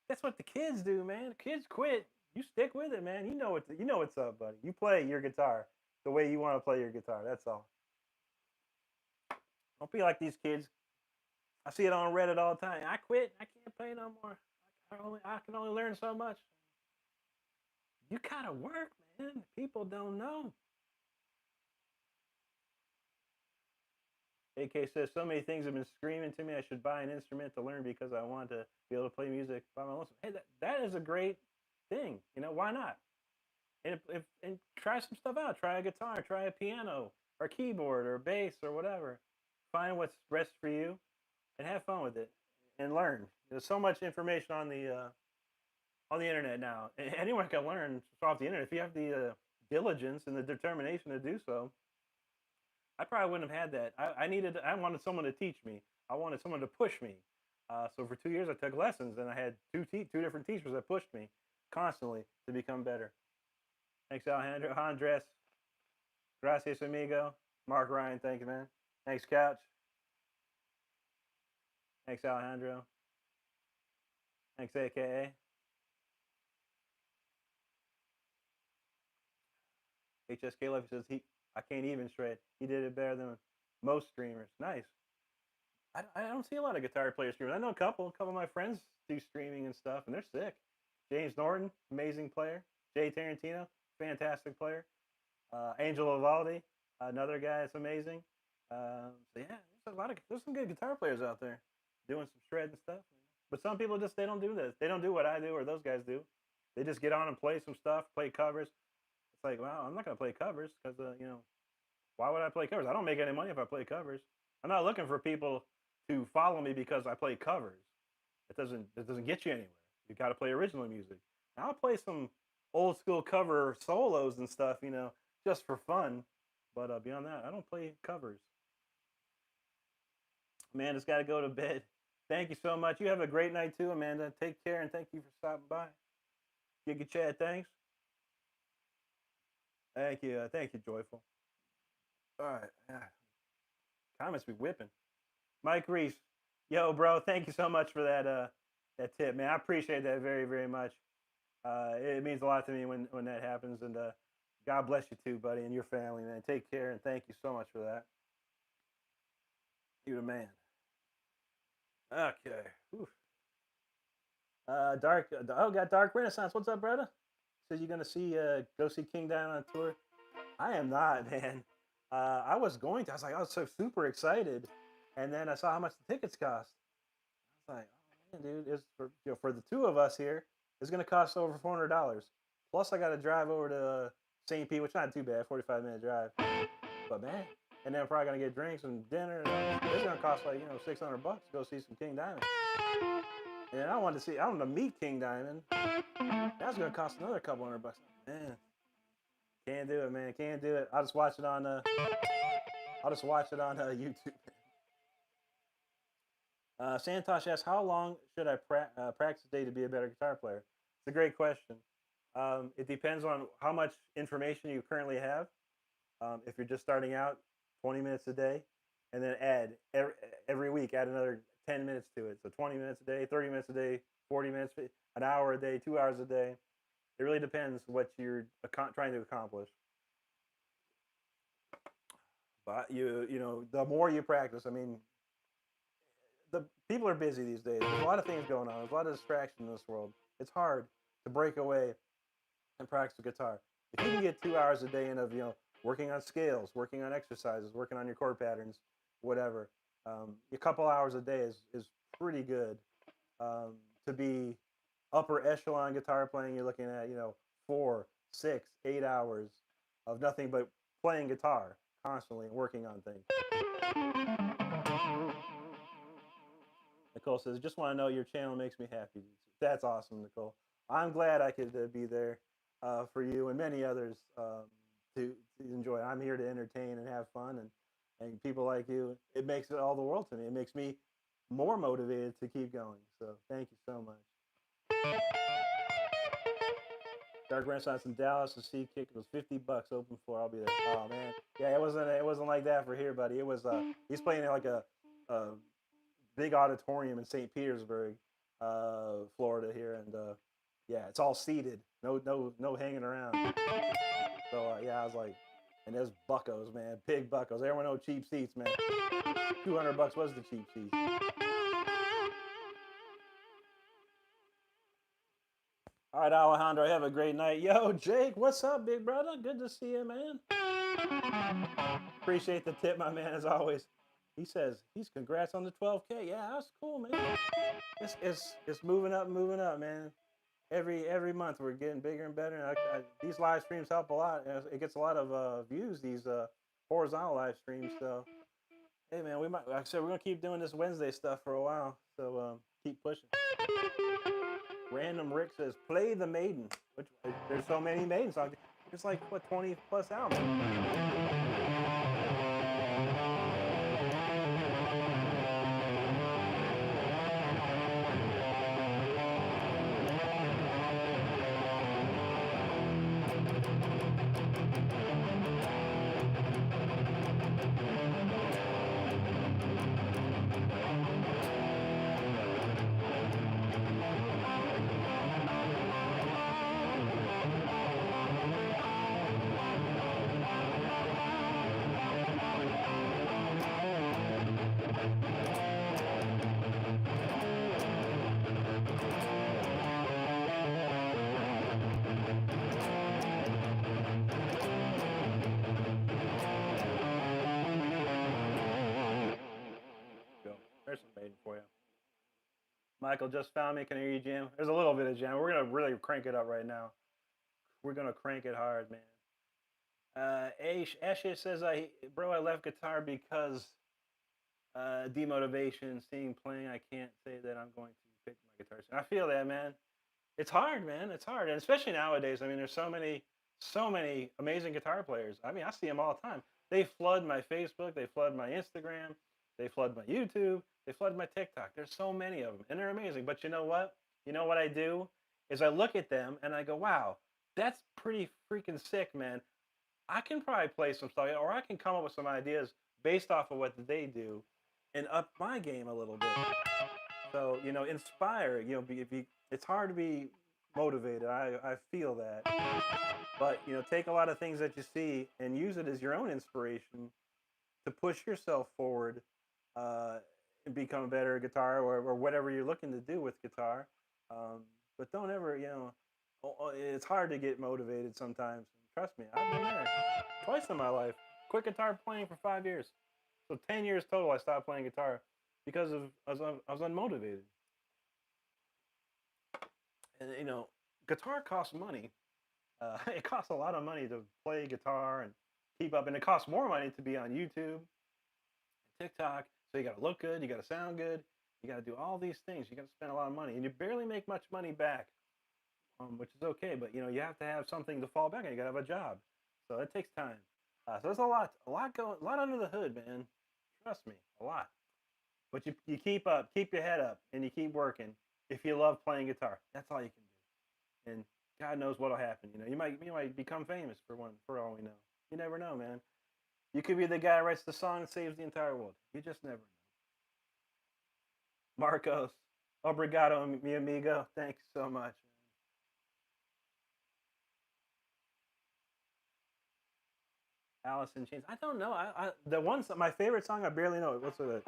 That's what the kids do, man. The kids quit. You stick with it, man. You know what's up, buddy. You play your guitar the way you want to play your guitar. That's all. Don't be like these kids. I see it on Reddit all the time. I quit. I can't play no more. I can only learn so much. You gotta work, man. People don't know. AK says, so many things have been screaming to me. I should buy an instrument to learn because I want to be able to play music by my own. Hey, that is a great thing. You know, why not? And try some stuff out. Try a guitar, try a piano or keyboard or bass or whatever. Find what's best for you and have fun with it and learn. There's so much information on the internet now. Anyone can learn off the internet if you have the diligence and the determination to do so. I probably wouldn't have had that. I wanted someone to teach me. I wanted someone to push me. So for 2 years, I took lessons, and I had two different teachers that pushed me constantly to become better. Thanks, Alejandro. Andres. Gracias, amigo. Mark Ryan, thank you, man. Thanks, Couch. Thanks, Alejandro. Thanks, AKA. HSK Life says I can't even shred. He did it better than most streamers. Nice. I don't see a lot of guitar player streamers. I know a couple of my friends do streaming and stuff, and they're sick. James Norton, amazing player. Jay Tarantino, fantastic player. Angel Vivaldi, another guy that's amazing. So yeah, there's some good guitar players out there doing some shred and stuff. But some people they don't do this. They don't do what I do or those guys do. They just get on and play some stuff, play covers. It's like, well, I'm not gonna play covers because why would I play covers? I don't make any money if I play covers. I'm not looking for people to follow me because I play covers. It doesn't get you anywhere. You got to play original music. Now, I'll play some old school cover solos and stuff, just for fun. But beyond that, I don't play covers. Amanda's got to go to bed. Thank you so much. You have a great night too, Amanda. Take care, and thank you for stopping by. Giga Chad, thanks. Thank you, Joyful. All right, yeah. Comments be whipping. Mike Reese, yo, bro, thank you so much for that tip, man. I appreciate that very, very much. It means a lot to me when that happens, and God bless you too, buddy, and your family, man. Take care, and thank you so much for that. You're the man. Okay. Oof. Got Dark Renaissance. What's up, brother? Says you're gonna go see King Diamond on tour. I am not, man. I was going to. I was so super excited, and then I saw how much the tickets cost. I was like, oh man, dude, it's for the two of us here. It's gonna cost over $400. Plus, I got to drive over to St. Pete, which is not too bad, 45-minute drive. But man, and then I'm probably gonna get drinks and dinner. And it's gonna cost like $600 to go see some King Diamond. And I wanted to meet King Diamond. That's gonna cost another couple $100. Man, can't do it, man. Can't do it. I'll just watch it on YouTube. Santosh asks, how long should I practice a day to be a better guitar player? It's a great question. It depends on how much information you currently have. If you're just starting out, 20 minutes a day, and then add every week, add another 10 minutes to it. So 20 minutes a day, 30 minutes a day, 40 minutes, an hour a day, 2 hours a day. It really depends what you're trying to accomplish. But the more you practice, I mean, the people are busy these days. There's a lot of things going on. There's a lot of distraction in this world. It's hard to break away and practice the guitar. If you can get 2 hours a day in of working on scales, working on exercises, working on your chord patterns, whatever, a couple hours a day is pretty good. To be upper echelon guitar playing, you're looking at 4, 6, 8 hours of nothing but playing guitar constantly and working on things. Nicole says, just want to know your channel makes me happy. That's awesome, Nicole. I'm glad I could be there for you and many others to enjoy. I'm here to entertain and have fun, and people like you, it makes it all the world to me. It makes me more motivated to keep going. So thank you so much. Dark Renaissance in Dallas to see Kick. It was $50 open floor. I'll be there. Oh man, yeah, it wasn't like that for here, buddy. It was he's playing in like a big auditorium in St. Petersburg, Florida here, and yeah, it's all seated. No hanging around. So yeah, I was like, and there's buckos, man, big buckos. There were no cheap seats, man. $200 was the cheap seats. All right, Alejandro, have a great night. Yo, Jake, what's up, big brother? Good to see you, man. Appreciate the tip, my man, as always. He says he's congrats on the 12K. Yeah, that's cool, man. It's moving up, man. Every month we're getting bigger and better. And these live streams help a lot. It gets a lot of views. These horizontal live streams. So, hey, man, like I said, we're gonna keep doing this Wednesday stuff for a while. So keep pushing. Random Rick says, play the Maiden. Which there's so many Maiden songs. It's like what 20+ albums. Michael just found me. Can I hear you jam? There's a little bit of jam. We're gonna really crank it up right now. We're gonna crank it hard, man. Asha says, bro, I left guitar because demotivation, seeing playing. I can't say that I'm going to pick my guitar. I feel that, man. It's hard, man. It's hard, and especially nowadays. I mean, there's so many amazing guitar players. I mean, I see them all the time. They flood my Facebook. They flood my Instagram. They flood my YouTube. They flood my TikTok. There's so many of them, and they're amazing. But you know what? You know what I do is I look at them and I go, wow, that's pretty freaking sick, man. I can probably play some stuff, or I can come up with some ideas based off of what they do, and up my game a little bit. So inspire. It's hard to be motivated. I feel that, but take a lot of things that you see and use it as your own inspiration to push yourself forward, and become a better guitar, or whatever you're looking to do with guitar. But don't ever, it's hard to get motivated sometimes. Trust me, I've been there twice in my life. Quit guitar playing for 5 years. So 10 years total I stopped playing guitar because I was unmotivated. And guitar costs money. It costs a lot of money to play guitar and keep up, and it costs more money to be on YouTube, TikTok. So you got to look good, you got to sound good, you got to do all these things. You got to spend a lot of money, and you barely make much money back, which is okay. But you have to have something to fall back on. You got to have a job, so that takes time. So there's a lot under the hood, man. Trust me, a lot. But you keep up, keep your head up, and you keep working. If you love playing guitar, that's all you can do. And God knows what'll happen. You might become famous for all we know. You never know, man. You could be the guy who writes the song that saves the entire world. You just never know. Marcos, obrigado, mi amigo. Thanks so much. Alice in Chains. I don't know. My favorite song, I barely know it. What's it?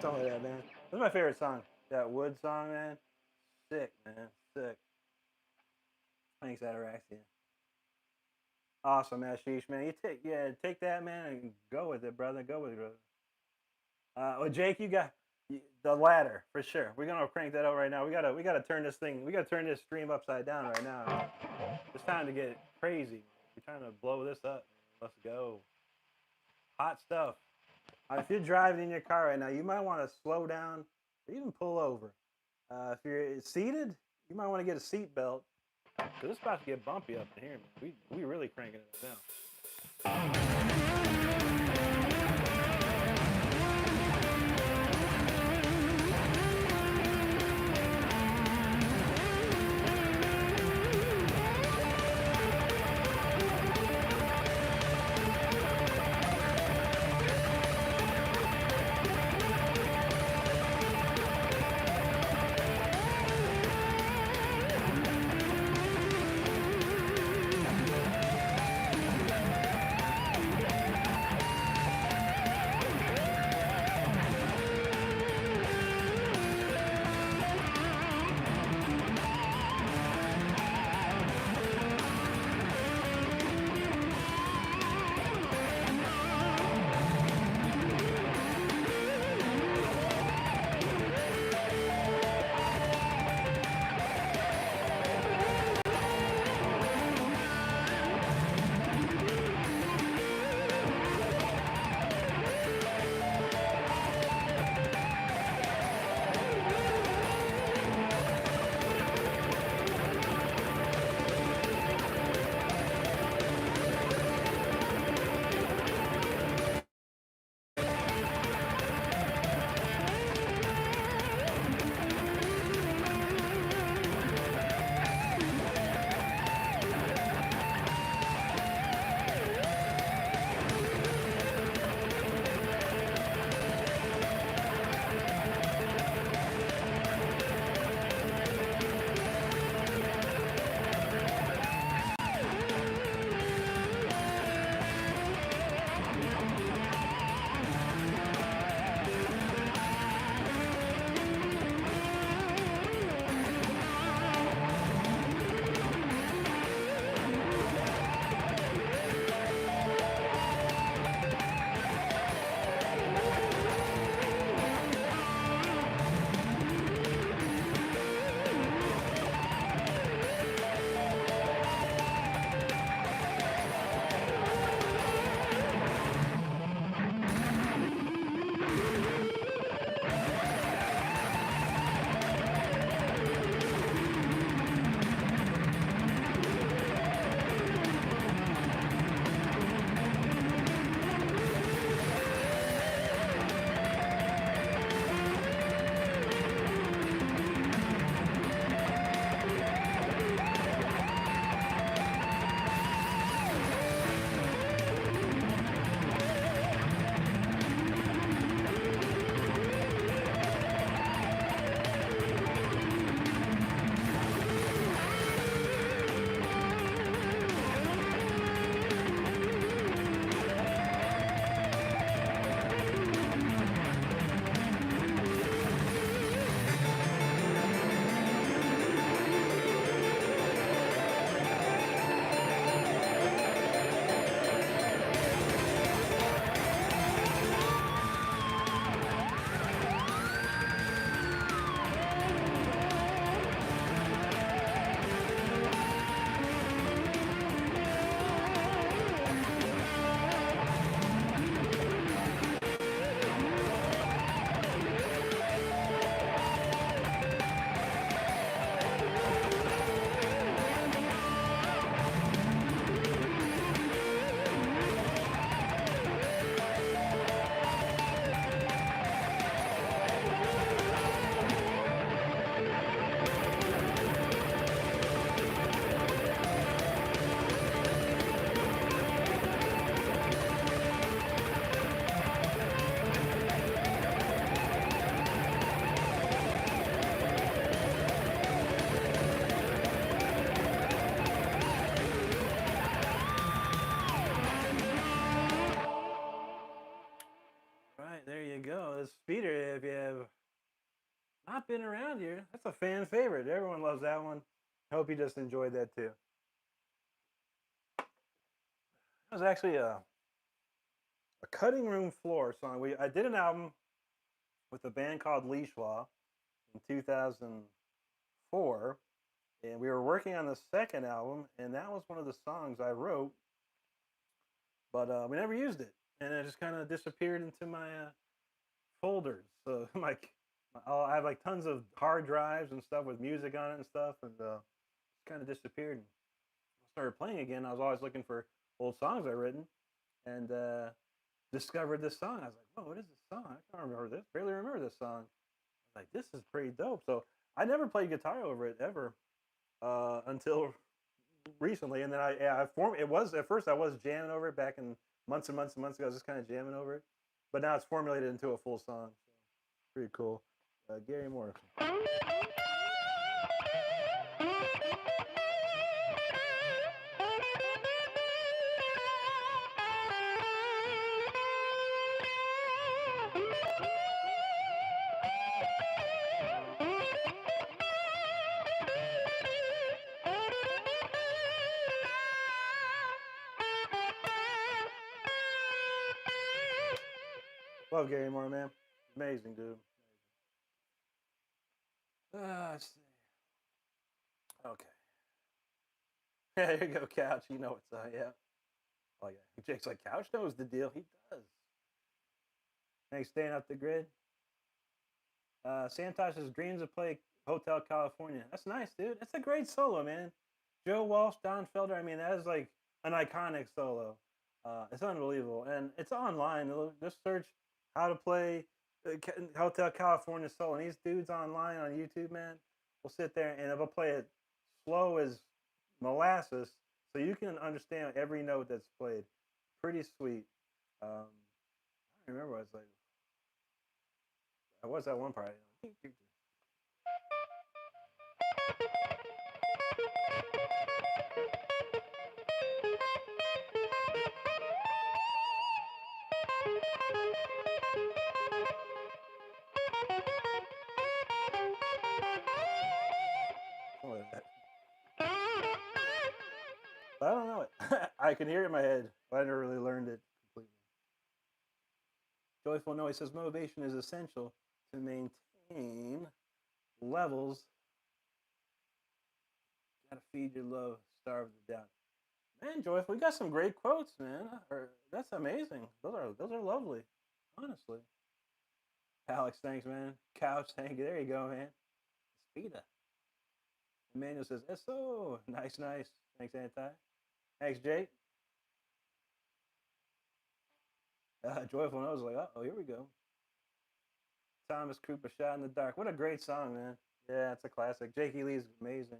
Something like that, man. That's my favorite song. That Wood song, man. Sick, man. Sick. Thanks, Ataraxia. Awesome, Ashish, man. You take that, man, and go with it, brother. Go with it, brother. Well, Jake, you got the ladder for sure. We're gonna crank that out right now. We gotta turn this thing. We gotta turn this stream upside down right now. It's time to get crazy. We're trying to blow this up. Let's go. Hot stuff. If you're driving in your car right now, you might want to slow down or even pull over. If you're seated, you might want to get a seat belt, because it's about to get bumpy up in here, man. We really cranking it down. Speeder, if you have not been around here, that's a fan favorite. Everyone loves that one. I hope you just enjoyed that too. That was actually a cutting room floor song. I did an album with a band called Leash Law in 2004, and we were working on the second album, and that was one of the songs I wrote, but we never used it, and it just kind of disappeared into my folders. So I have like tons of hard drives and stuff with music on it and stuff, and it's kind of disappeared. And I started playing again. I was always looking for old songs I've written, and discovered this song. I was like, "Whoa, what is this song? I can't remember this. Barely remember this song." I was like, "This is pretty dope." So I never played guitar over it ever until recently, and then it was at first I was jamming over it back in months and months and months ago. I was just kind of jamming over it, but now it's formulated into a full song. So pretty cool. Gary Moore. Love Gary Moore, man. Amazing, dude. Let's see. Okay. There you go, Couch. You know what's yeah. Oh, yeah. Jake's like, Couch knows the deal. He does. Thanks, staying up the grid. Santosh says, dreams of play Hotel California. That's nice, dude. That's a great solo, man. Joe Walsh, Don Felder. I mean, that is like an iconic solo. It's unbelievable. And it's online. Just search how to play Hotel California solo. And these dudes online on YouTube, man, will sit there and they'll play it slow as molasses so you can understand every note that's played. Pretty sweet. I don't remember. I was at one part. I don't know it. I can hear it in my head, but I never really learned it completely. Joyful Noise says motivation is essential to maintain levels. Gotta feed your love, starve the doubt. Man, Joyful, we got some great quotes, man. That's amazing. Those are lovely, honestly. Alex, thanks, man. Couch, thank you. There you go, man. Speeda. Emmanuel says, "So nice, nice." Thanks, Anti. Thanks, Jake. Joyful Nose like, oh, here we go. Thomas Cooper, Shot in the Dark. What a great song, man. Yeah, it's a classic. Jakey Lee's amazing.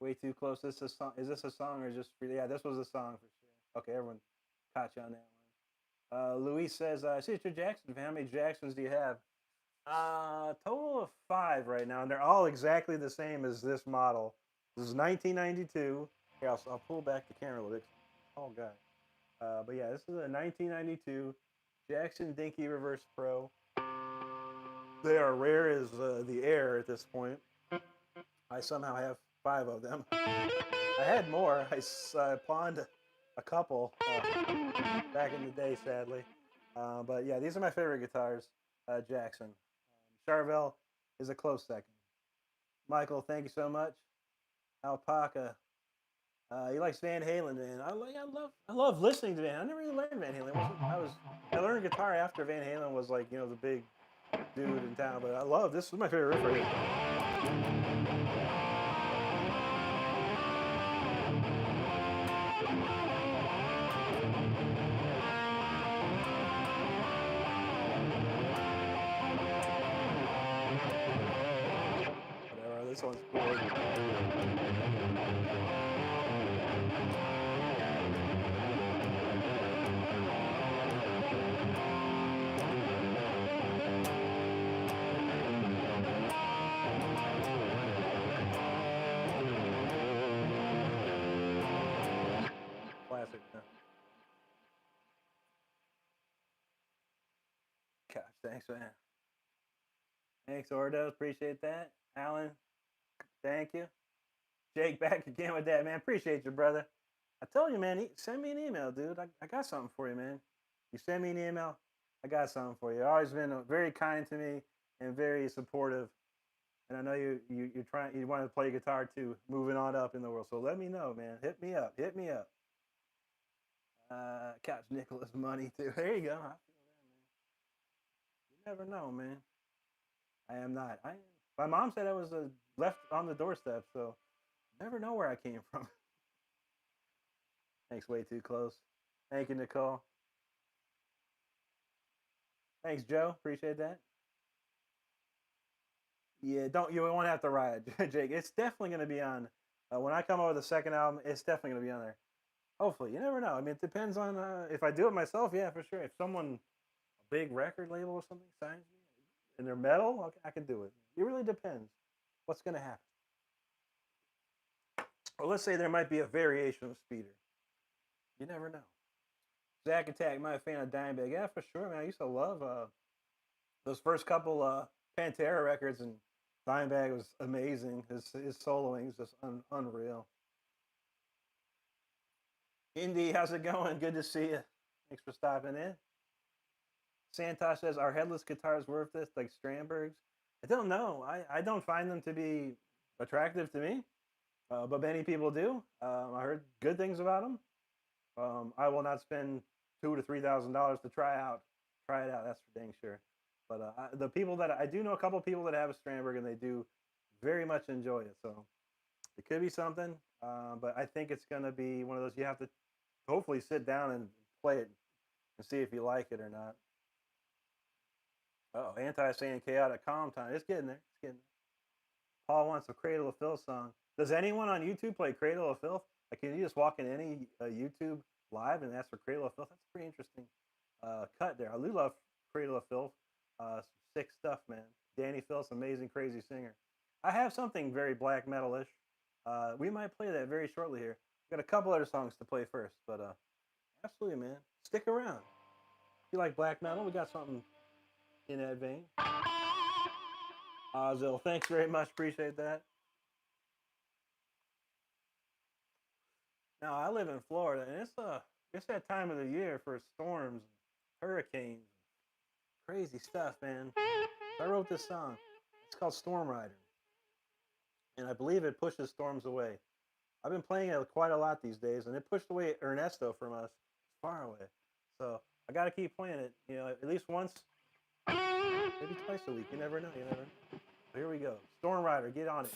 Way Too Close. Is this a song or just yeah, this was a song for sure. Okay, everyone caught you on that one. Luis says, Sister Jackson, how many Jacksons do you have? Total of 5 right now, and they're all exactly the same as this model. This is 1992. Here, I'll pull back the camera a little bit. Oh, God. But yeah, this is a 1992 Jackson Dinky Reverse Pro. They are rare as the air at this point. I somehow have 5 of them. I had more. I pawned a couple back in the day, sadly. But yeah, these are my favorite guitars, Jackson. Charvel is a close second. Michael, thank you so much. Alpaca. He likes Van Halen, man. I love listening to Van Halen. I never really learned Van Halen. I learned guitar after Van Halen was like, the big dude in town. But this is my favorite riff right here. Whatever, this one's cool. Classic. Gosh, Thanks, man. Thanks, Ordo. Appreciate that. Alan, thank you. Jake, back again with that, man. Appreciate you, brother. I told you, man, send me an email, dude. I got something for you, man. You send me an email, I got something for you. You've always been very kind to me and very supportive. And I know you're trying, you want to play guitar too, moving on up in the world. So let me know, man. Hit me up. Hit me up. Couch Nicholas money too. There you go. I feel that, man. You never know, man. I am not. My mom said I was left on the doorstep, so never know where I came from. Thanks, way too close. Thank you, Nicole. Thanks, Joe. Appreciate that. Yeah, you won't have to ride, Jake. It's definitely going to be on. When I come out with the second album, it's definitely going to be on there. Hopefully, you never know. I mean, it depends on if I do it myself. Yeah, for sure. If someone, a big record label or something, signs me and they're metal, okay, I can do it. It really depends what's going to happen. Or let's say there might be a variation of Speeder. You never know. Zack Attack, am I a fan of Dimebag? Yeah, for sure, man. I used to love those first couple Pantera records, and Dimebag was amazing. His soloing is just unreal. Indy, how's it going? Good to see you. Thanks for stopping in. Santosh says, are headless guitars worth this, like Strandbergs? I don't know. I don't find them to be attractive to me, but many people do. I heard good things about them. I will not spend $2,000 to $3,000 to try it out. That's for dang sure. But the people that I do know, a couple of people that have a Strandberg, and they do very much enjoy it. So it could be something, but I think it's going to be one of those you have to hopefully sit down and play it and see if you like it or not. Oh, Anti-saying chaotic calm time. It's getting there. It's getting there. Paul wants a Cradle of Filth song. Does anyone on YouTube play Cradle of Filth? Like, can you just walk in any YouTube live and ask for Cradle of Filth? That's pretty interesting cut there. I do love Cradle of Filth. Sick stuff, man. Danny Filth's amazing, crazy singer. I have something very black metal-ish. We might play that very shortly here. Got a couple other songs to play first, but absolutely, man. Stick around. If you like black metal, we got something in that vein. Ozil, thanks very much. Appreciate that. Now, I live in Florida, and it's that time of the year for storms, hurricanes, crazy stuff, man. So I wrote this song. It's called Storm Rider, and I believe it pushes storms away. I've been playing it quite a lot these days, and it pushed away Ernesto from us far away. So I got to keep playing it, at least once, maybe twice a week. You never know. You never know. So here we go. Storm Rider, get on it.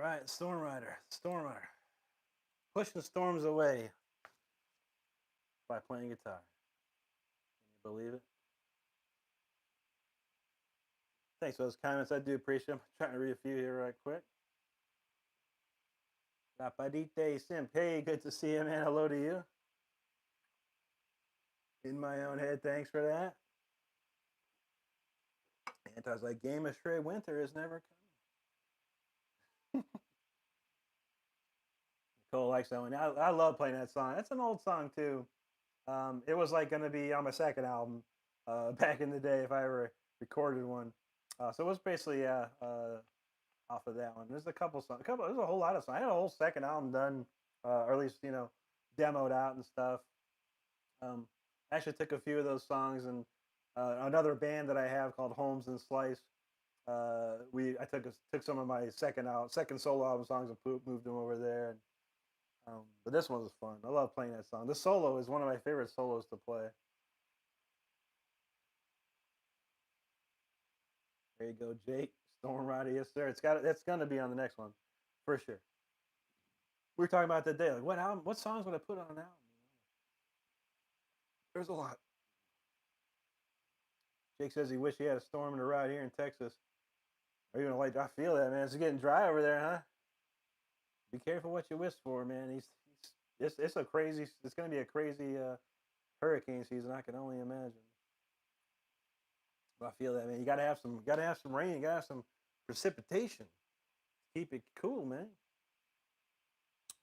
Right, Storm Rider. Storm Rider. Pushing storms away by playing guitar. Can you believe it? Thanks for those comments. I do appreciate them. I'm trying to read a few here right quick. Lapadite Simp. Hey, good to see you, man. Hello to you. In my own head, thanks for that. Anti's like, Game of Stray Winter is never coming. Nicole likes that one. I love playing that song. That's an old song, too. It was like going to be on my second album back in the day if I ever recorded one. So it was basically off of that one. There's a couple songs. There's a whole lot of songs. I had a whole second album done, or at least demoed out and stuff. I actually took a few of those songs and another band that I have called Holmes and Slice. I took some of my second solo album songs and moved them over there. But this one was fun. I love playing that song. The solo is one of my favorite solos to play. There you go, Jake. Storm Rider, yes sir. It's gonna be on the next one, for sure. We were talking about that day, like what songs would I put on an album? There's a lot. Jake says he wish he had a storm in the ride here in Texas. Are you gonna like? I feel that, man. It's getting dry over there, huh? Be careful what you wish for, man. It's a crazy. It's gonna be a crazy hurricane season. I can only imagine. But I feel that, man. You gotta have some rain. You gotta have some precipitation. Keep it cool, man.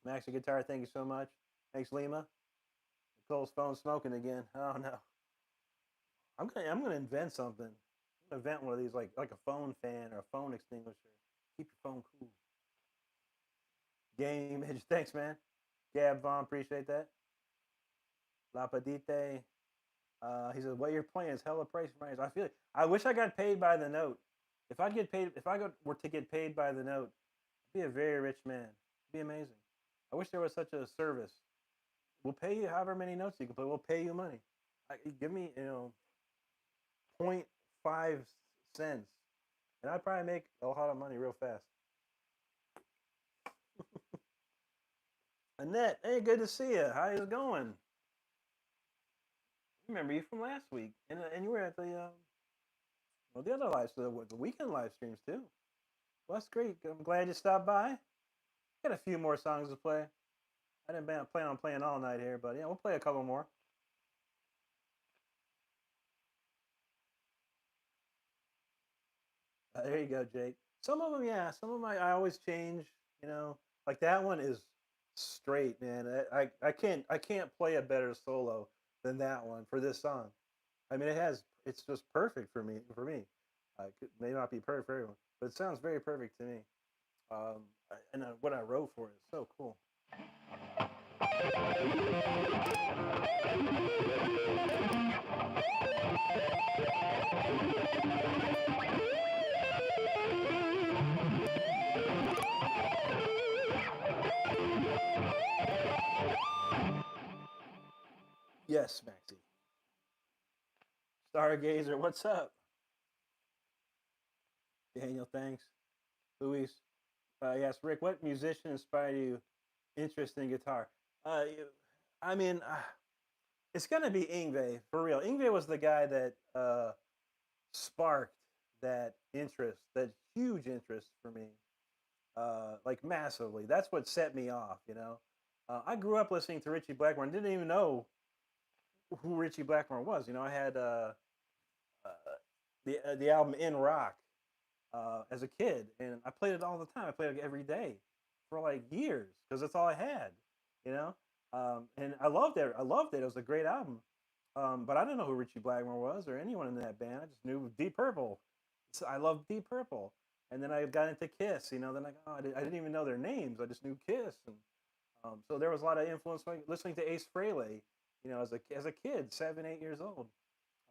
Maxi Guitar, thank you so much. Thanks, Lima. Nicole's phone smoking again. Oh no. I'm gonna invent something. I'm gonna invent one of these like a phone fan or a phone extinguisher. Keep your phone cool. Game image, thanks, man. Gab Vaughn, appreciate that. Lapadite. He says, "What you're playing is hella price range." I feel it. I wish I got paid by the note. If I were to get paid by the note, I'd be a very rich man. It'd be amazing. I wish there was such a service. We'll pay you however many notes you can play. We'll pay you money. Give me 0.5 cents, and I'd probably make a lot of money real fast. Annette, hey, good to see you. How is it going? I remember you from last week, and you were at the other the weekend live streams too. Well, that's great. I'm glad you stopped by. Got a few more songs to play. I didn't plan on playing all night here, but yeah, we'll play a couple more. There you go, Jake. Some of them, yeah. Some of them I always change. Like that one is straight, man. I can't play a better solo than that one for this song. I mean, it's just perfect for me. It may not be perfect for everyone, but it sounds very perfect to me. And what I wrote for it is so cool. Yes, Maxie. Stargazer, what's up? Daniel, thanks. Luis, yes, Rick, what musician inspired you interest in guitar? I mean, it's gonna be Ingve for real. Ingve was the guy that sparked that interest, that huge interest for me, like massively. That's what set me off. I grew up listening to Richie Blackmore and didn't even know who Richie Blackmore was. I had uh, the album In Rock as a kid, and I played it all the time. I played it every day for like years because that's all I had. You know, and I loved it. I loved it. It was a great album. But I didn't know who Richie Blackmore was or anyone in that band. I just knew Deep Purple. So I loved Deep Purple. And then I got into Kiss. Then I didn't even know their names. I just knew Kiss. And so there was a lot of influence listening to Ace Frehley. As a kid, 7, 8 years old.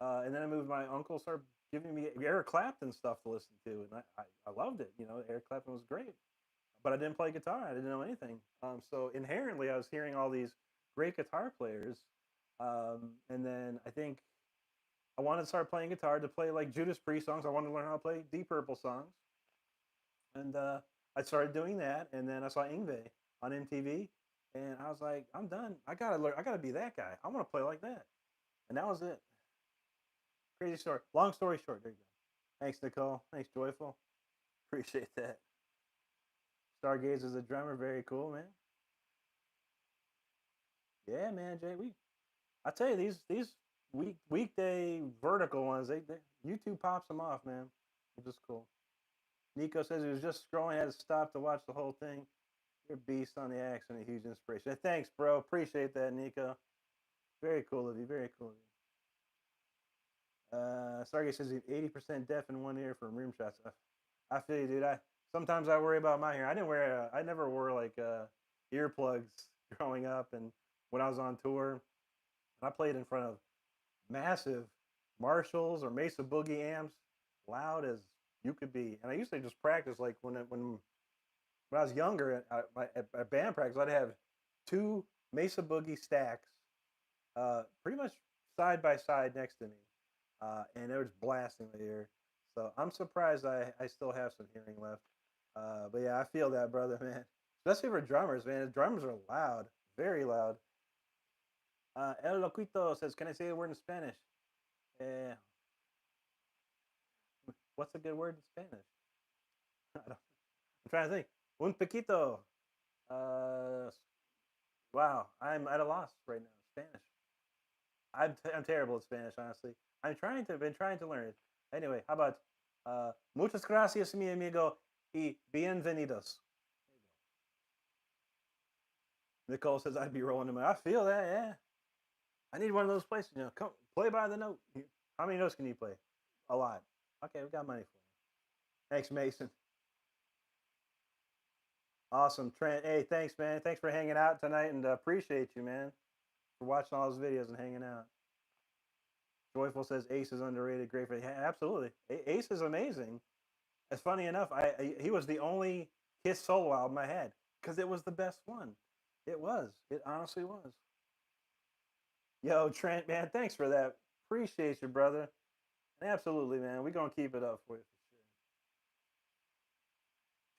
And then I moved. My uncle started giving me Eric Clapton stuff to listen to, and I loved it. Eric Clapton was great, but I didn't play guitar. I didn't know anything. So inherently, I was hearing all these great guitar players, and then I think I wanted to start playing guitar to play like Judas Priest songs. I wanted to learn how to play Deep Purple songs, and I started doing that, and then I saw Ingve on MTV, and I was like, I'm done. I gotta learn. I gotta be that guy. I want to play like that, and that was it. Crazy story. Long story short. There you go. Thanks, Nicole. Thanks, Joyful. Appreciate that. Stargaze is a drummer. Very cool, man. Yeah, man, Jay. I tell you, these weekday vertical ones, they YouTube pops them off, man. Which is cool. Nico says he was just scrolling, had to stop to watch the whole thing. You're a beast on the axe and a huge inspiration. Thanks, bro. Appreciate that, Nico. Very cool of you. Very cool of you. Stargate says he's 80% deaf in one ear from rim shots. I feel you, dude. Sometimes I worry about my hearing. I never wore like earplugs growing up, and when I was on tour, I played in front of massive Marshalls or Mesa Boogie amps, loud as you could be. And I used to just practice like when I was younger at band practice, I'd have two Mesa Boogie stacks, pretty much side by side next to me, and it was blasting my ear. So I'm surprised I still have some hearing left. But yeah, I feel that, brother, man. Especially for drummers, man. The drummers are loud, very loud. El Loquito says, "Can I say a word in Spanish?" What's a good word in Spanish? I'm trying to think. Un poquito. Wow, I'm at a loss right now. Spanish. I'm terrible at Spanish, honestly. Been trying to learn it. Anyway, how about muchas gracias, mi amigo, y bienvenidos. Nicole says I'd be rolling them. I feel that, yeah. I need one of those places. Come play by the note. How many notes can you play? A lot. Okay, we got money for you. Thanks, Mason. Awesome, Trent. Hey, thanks, man. Thanks for hanging out tonight, and appreciate you, man, for watching all those videos and hanging out. Joyful says Ace is underrated. Great for absolutely. Ace is amazing. It's funny enough, he was the only Kiss solo album I had because it was the best one. It was. It honestly was. Yo, Trent, man, thanks for that. Appreciate you, brother. Absolutely, man. We're gonna keep it up for you for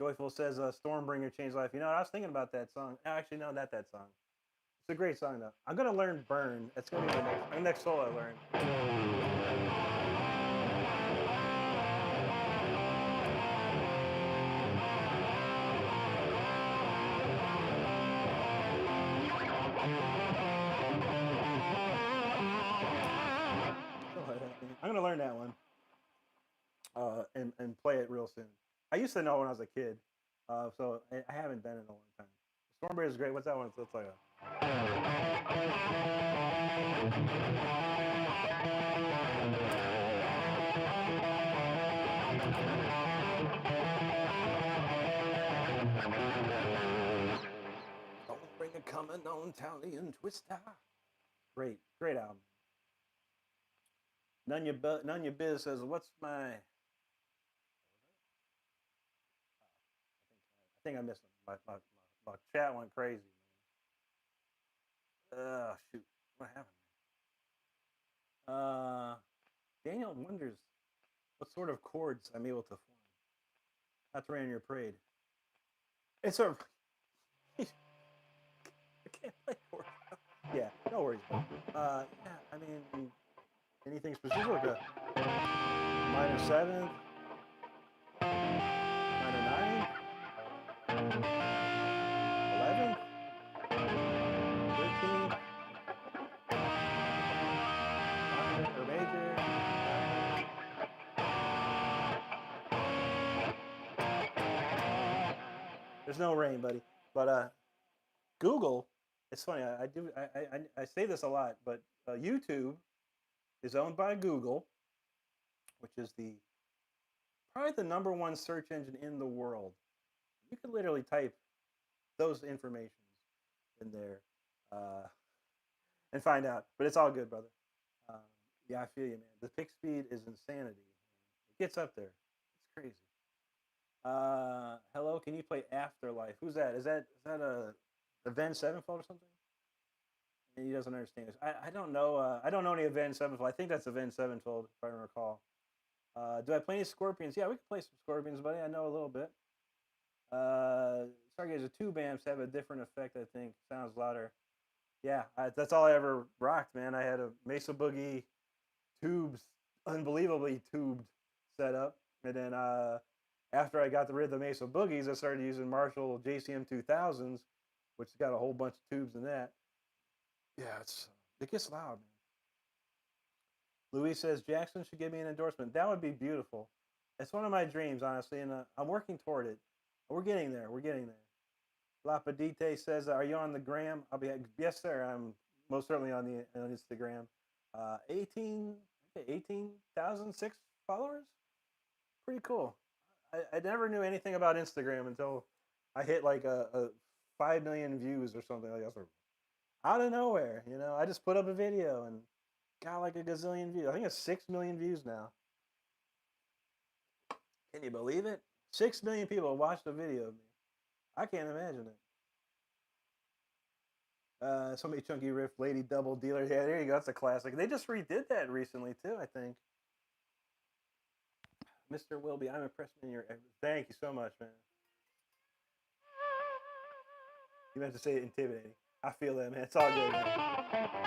sure. Joyful says Stormbringer changed life. You know, I was thinking about that song. Actually, no, not that song. It's a great song though. I'm gonna learn Burn. That's gonna be my next solo I learn. I'm gonna learn that one, and play it real soon. I used to know when I was a kid, so I haven't done it in a long time. Stormbreaker is great. What's that one? It's like Stormbreaker coming on Italian Twister. Great album. None your biz says, "What's my?" I think I missed him. My chat went crazy, man. Shoot, what happened? Daniel wonders what sort of chords I'm able to form. Not to rain your parade. It's a. I can't play chords. Yeah, no worries. Yeah, I mean, anything specific? Minor 7th, minor 9, 11th, 13th, minor or major. There's no rain, buddy. But Google. It's funny. I say this a lot, but YouTube is owned by Google, which is probably the #1 search engine in the world. You can literally type those informations in there and find out. But it's all good, brother. Yeah, I feel you, man. The pick speed is insanity. It gets up there. It's crazy. Hello, can you play Afterlife? Who's that? Is that a Avenged Sevenfold or something? He doesn't understand this. I don't know. I don't know any Avenged Sevenfold. I think that's Avenged Sevenfold, if I recall. Do I play any Scorpions? Yeah, we can play some Scorpions, buddy. I know a little bit. Stargazer, the tube amps have a different effect, I think. Sounds louder. Yeah, that's all I ever rocked, man. I had a Mesa Boogie tubes, unbelievably tubed setup. And then after I got rid of the Mesa Boogies, I started using Marshall JCM 2000s, which has got a whole bunch of tubes in that. Yeah, it gets loud, man. Louis says Jackson should give me an endorsement. That would be beautiful. It's one of my dreams, honestly, and I'm working toward it. We're getting there. We're getting there. Lapadite says, "Are you on the gram?" I'll be. Yes, sir. I'm most certainly on Instagram. 18,006 followers. Pretty cool. I never knew anything about Instagram until I hit like a 5 million views or something like that. Out of nowhere, you know. I just put up a video and got like a gazillion views. I think it's 6 million views now. Can you believe it? 6 million people watched a video of me. I can't imagine it. Somebody Chunky Riff, Lady Double Dealer. Yeah, there you go. That's a classic. They just redid that recently too, I think. Mr. Wilby, I'm impressed in your. Thank you so much, man. You meant to say intimidating. I feel that, man. It's all good, man.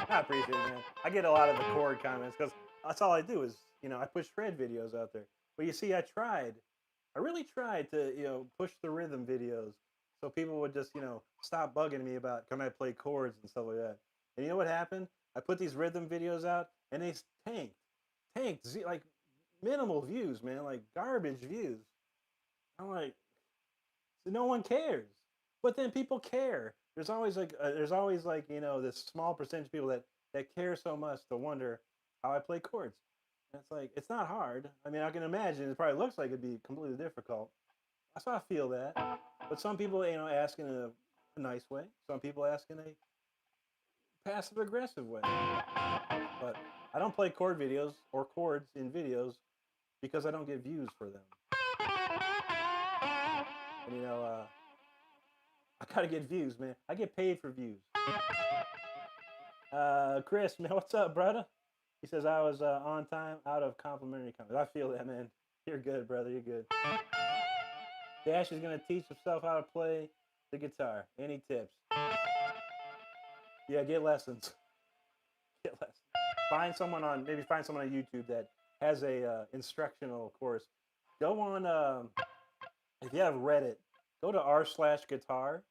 I appreciate it, man. I get a lot of the chord comments because that's all I do is, I push shred videos out there. But you see, I really tried to, push the rhythm videos so people would just, stop bugging me about can I play chords and stuff like that. And you know what happened? I put these rhythm videos out and they tanked, like minimal views, man, like garbage views. I'm like, so no one cares. But then people care. There's always like this small percentage of people that care so much to wonder how I play chords. And it's like, it's not hard. I mean, I can imagine it probably looks like it'd be completely difficult. That's how I feel that. But some people, ask in a nice way. Some people ask in a passive aggressive way. But I don't play chord videos or chords in videos because I don't get views for them. And I gotta get views, man. I get paid for views. Chris, man, what's up, brother? He says I was on time, out of complimentary comments. I feel that, man. You're good, brother. You're good. Dash is gonna teach himself how to play the guitar. Any tips? Yeah, get lessons. Get lessons. Find someone on YouTube that has a instructional course. Go on if you have Reddit, go to r/guitar,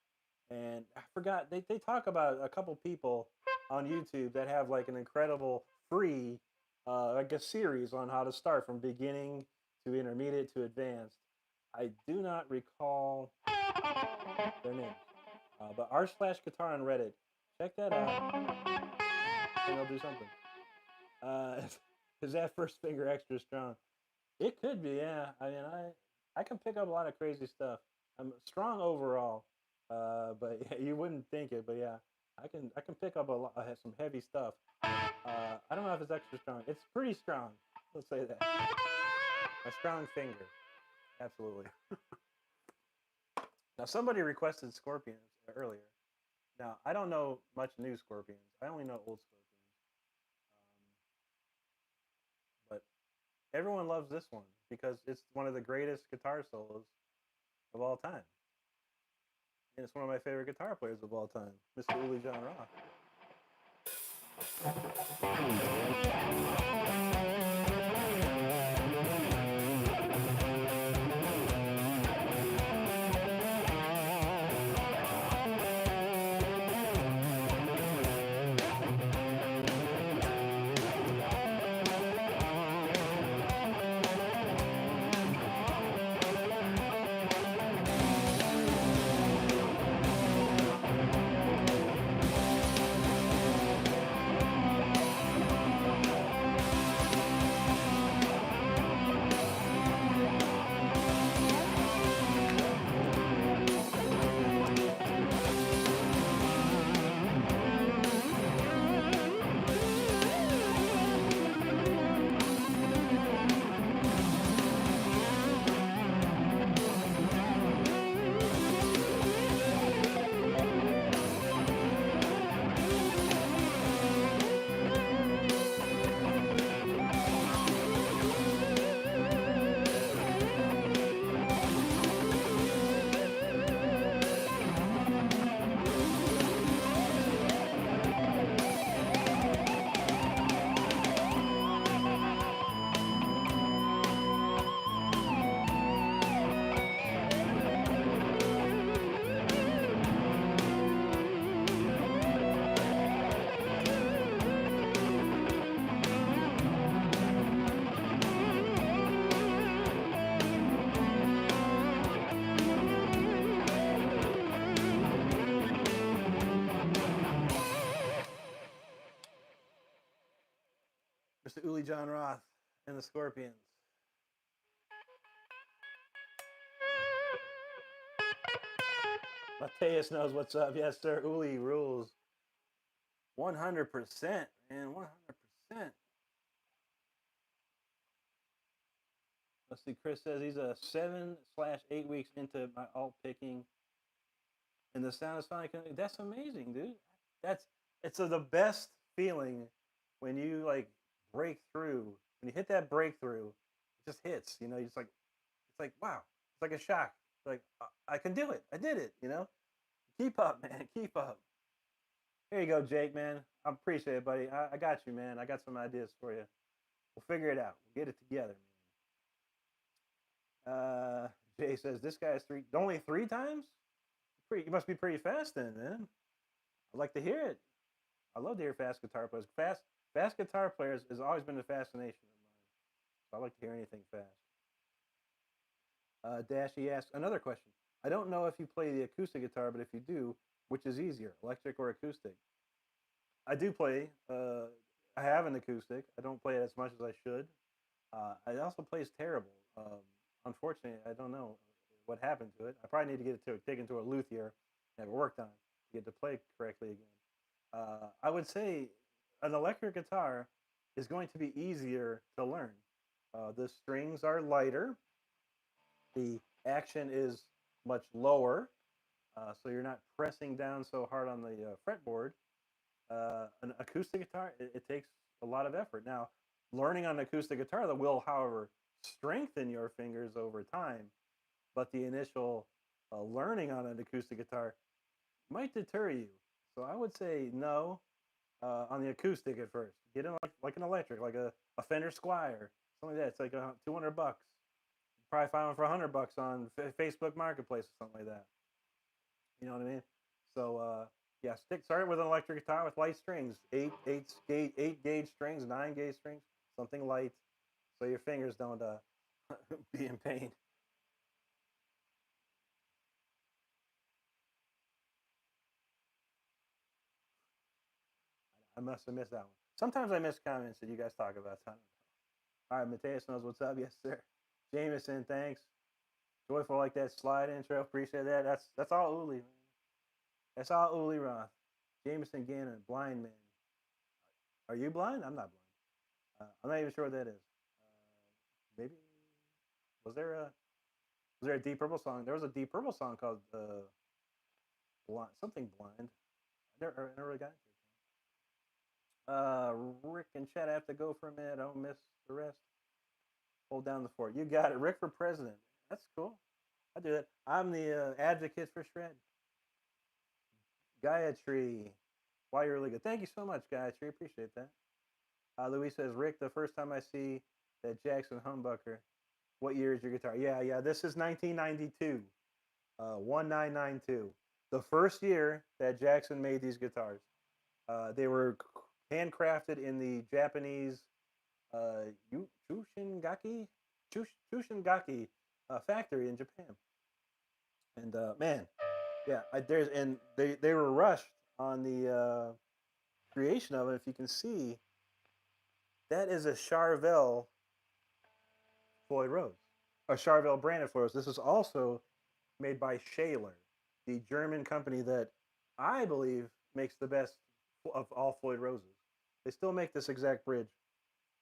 and I forgot they talk about a couple people on YouTube that have like an incredible free like a series on how to start from beginning to intermediate to advanced. I do not recall their names, but r/guitar on Reddit. Check that out, and they'll do something. Is that first finger extra strong? It could be, yeah. I mean, I can pick up a lot of crazy stuff. I'm strong overall, but yeah, you wouldn't think it. But yeah, I can pick up a lot. I have some heavy stuff. I don't know if it's extra strong. It's pretty strong. Let's say that. A strong finger, absolutely. Now somebody requested Scorpions earlier. Now I don't know much new Scorpions. I only know old Scorpions. But everyone loves this one because it's one of the greatest guitar solos of all time. And it's one of my favorite guitar players of all time, Mr. Uli John Roth. Mr. Uli John Roth and the Scorpions. Mateus knows what's up. Yes, sir. Uli rules. 100%, man. 100%. Let's see. Chris says he's a 7/8 weeks into my alt picking, and the sound is finally coming. That's amazing, dude. It's the best feeling when you like break through. When you hit that breakthrough, it just hits. You know, it's like wow. It's like a shock. Like I can do it. I did it. You know. Keep up, man. Keep up. Here you go, Jake, man. I appreciate it, buddy. I got you, man. I got some ideas for you. We'll figure it out. We'll get it together, man. Jay says this guy's only three times. You must be pretty fast then, man. I'd like to hear it. I love to hear fast guitar players. Fast guitar players has always been a fascination of mine. So I like to hear anything fast. Dashy asks another question. I don't know if you play the acoustic guitar, but if you do, which is easier, electric or acoustic? I do play. I have an acoustic. I don't play it as much as I should. I also plays terrible. Unfortunately, I don't know what happened to it. I probably need to get it taken to a luthier and have it worked on to get to play correctly again. I would say an electric guitar is going to be easier to learn. The strings are lighter. The action is much lower, so you're not pressing down so hard on the fretboard. An acoustic guitar, it takes a lot of effort. Now, learning on an acoustic guitar that will, however, strengthen your fingers over time, but the initial learning on an acoustic guitar might deter you. So I would say no on the acoustic at first. Get in like an electric, like a Fender Squire, something like that. It's like $200. Probably find one for $100 on Facebook Marketplace or something like that. You know what I mean? So yeah, start with an electric guitar with light strings, eight gauge strings, 9 gauge strings, something light, so your fingers don't be in pain. I must have missed that one. Sometimes I miss comments that you guys talk about. So I don't know. All right, Mateus knows what's up. Yes, sir. Jameson, thanks. Joyful like that slide intro. Appreciate that. That's all Uli, man. That's all Uli Roth. Jameson Gannon, blind man. Are you blind? I'm not blind. I'm not even sure what that is. Maybe was there a Deep Purple song? There was a Deep Purple song called Blind, something Blind. I never really got into it. Rick and Chad, I have to go for a minute. I don't miss the rest. Hold down the fort. You got it. Rick for president. That's cool. I do that. I'm the advocate for shred. Gayatri. Why you're really good. Thank you so much, Gayatri. Appreciate that. Louis says, Rick, the first time I see that Jackson humbucker, what year is your guitar? Yeah. This is 1992. 1992. The first year that Jackson made these guitars. They were handcrafted in the Japanese Chushingaki factory in Japan. And man, yeah, they were rushed on the creation of it. If you can see, that is a Charvel Floyd Rose, a Charvel branded Floyd Rose. This is also made by Shaler, the German company that I believe makes the best of all Floyd Roses. They still make this exact bridge,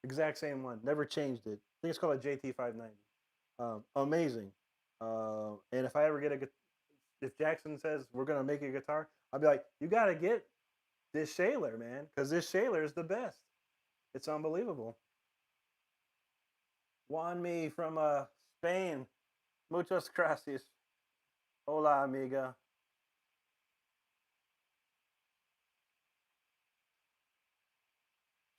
exact same one, never changed it. I think it's called a JT590. Amazing. And if I ever if Jackson says we're gonna make a guitar, I'll be like, you gotta get this Shaler, man, because this Shaler is the best. It's unbelievable. Juan Me from Spain. Muchas gracias. Hola, amiga.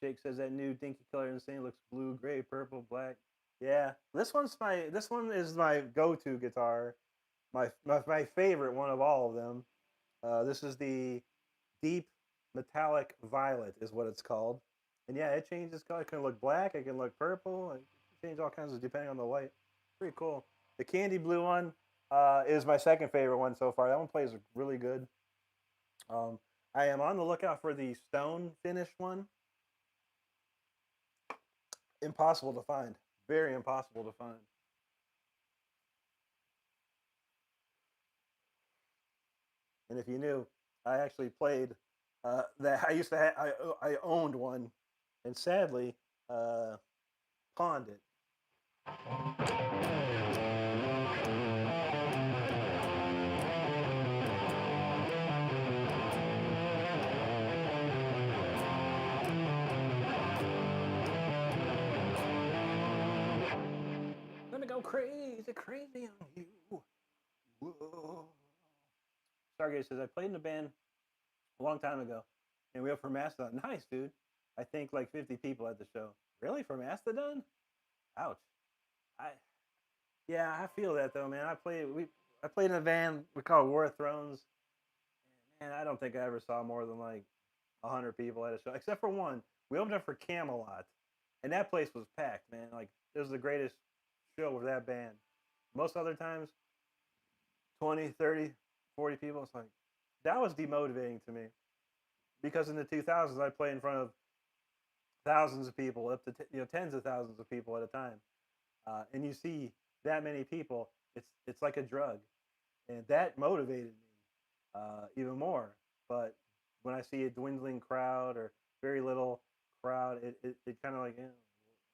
Jake says that new dinky color insane looks blue, gray, purple, black. Yeah, this one is my go-to guitar, my favorite one of all of them. This is the deep metallic violet is what it's called, and yeah, it changes color. It can look black, it can look purple, and change all kinds of depending on the light. Pretty cool. The candy blue one is my second favorite one so far. That one plays really good. I am on the lookout for the stone finish one. impossible to find. Very impossible to find. And if you knew, I actually played that. I used to I owned one, and sadly, uh, pawned it. Gonna go crazy, crazy on you. Whoa. Stargate says I played in a band a long time ago, and we went for Mastodon. Nice, dude. I think like 50 people at the show. Really, for Mastodon? Ouch. I Yeah, I feel that though, man. I played in a band we call War of Thrones. Man, I don't think I ever saw more than like 100 people at a show, except for one. We opened up for Camelot, and that place was packed, man. Like it was the greatest show of that band. Most other times, 20, 30, 40 people. It's like that was demotivating to me because in the 2000s I played in front of thousands of people, up to tens of thousands of people at a time, and you see that many people, it's like a drug, and that motivated me even more. But when I see a dwindling crowd or very little crowd, it kind of like,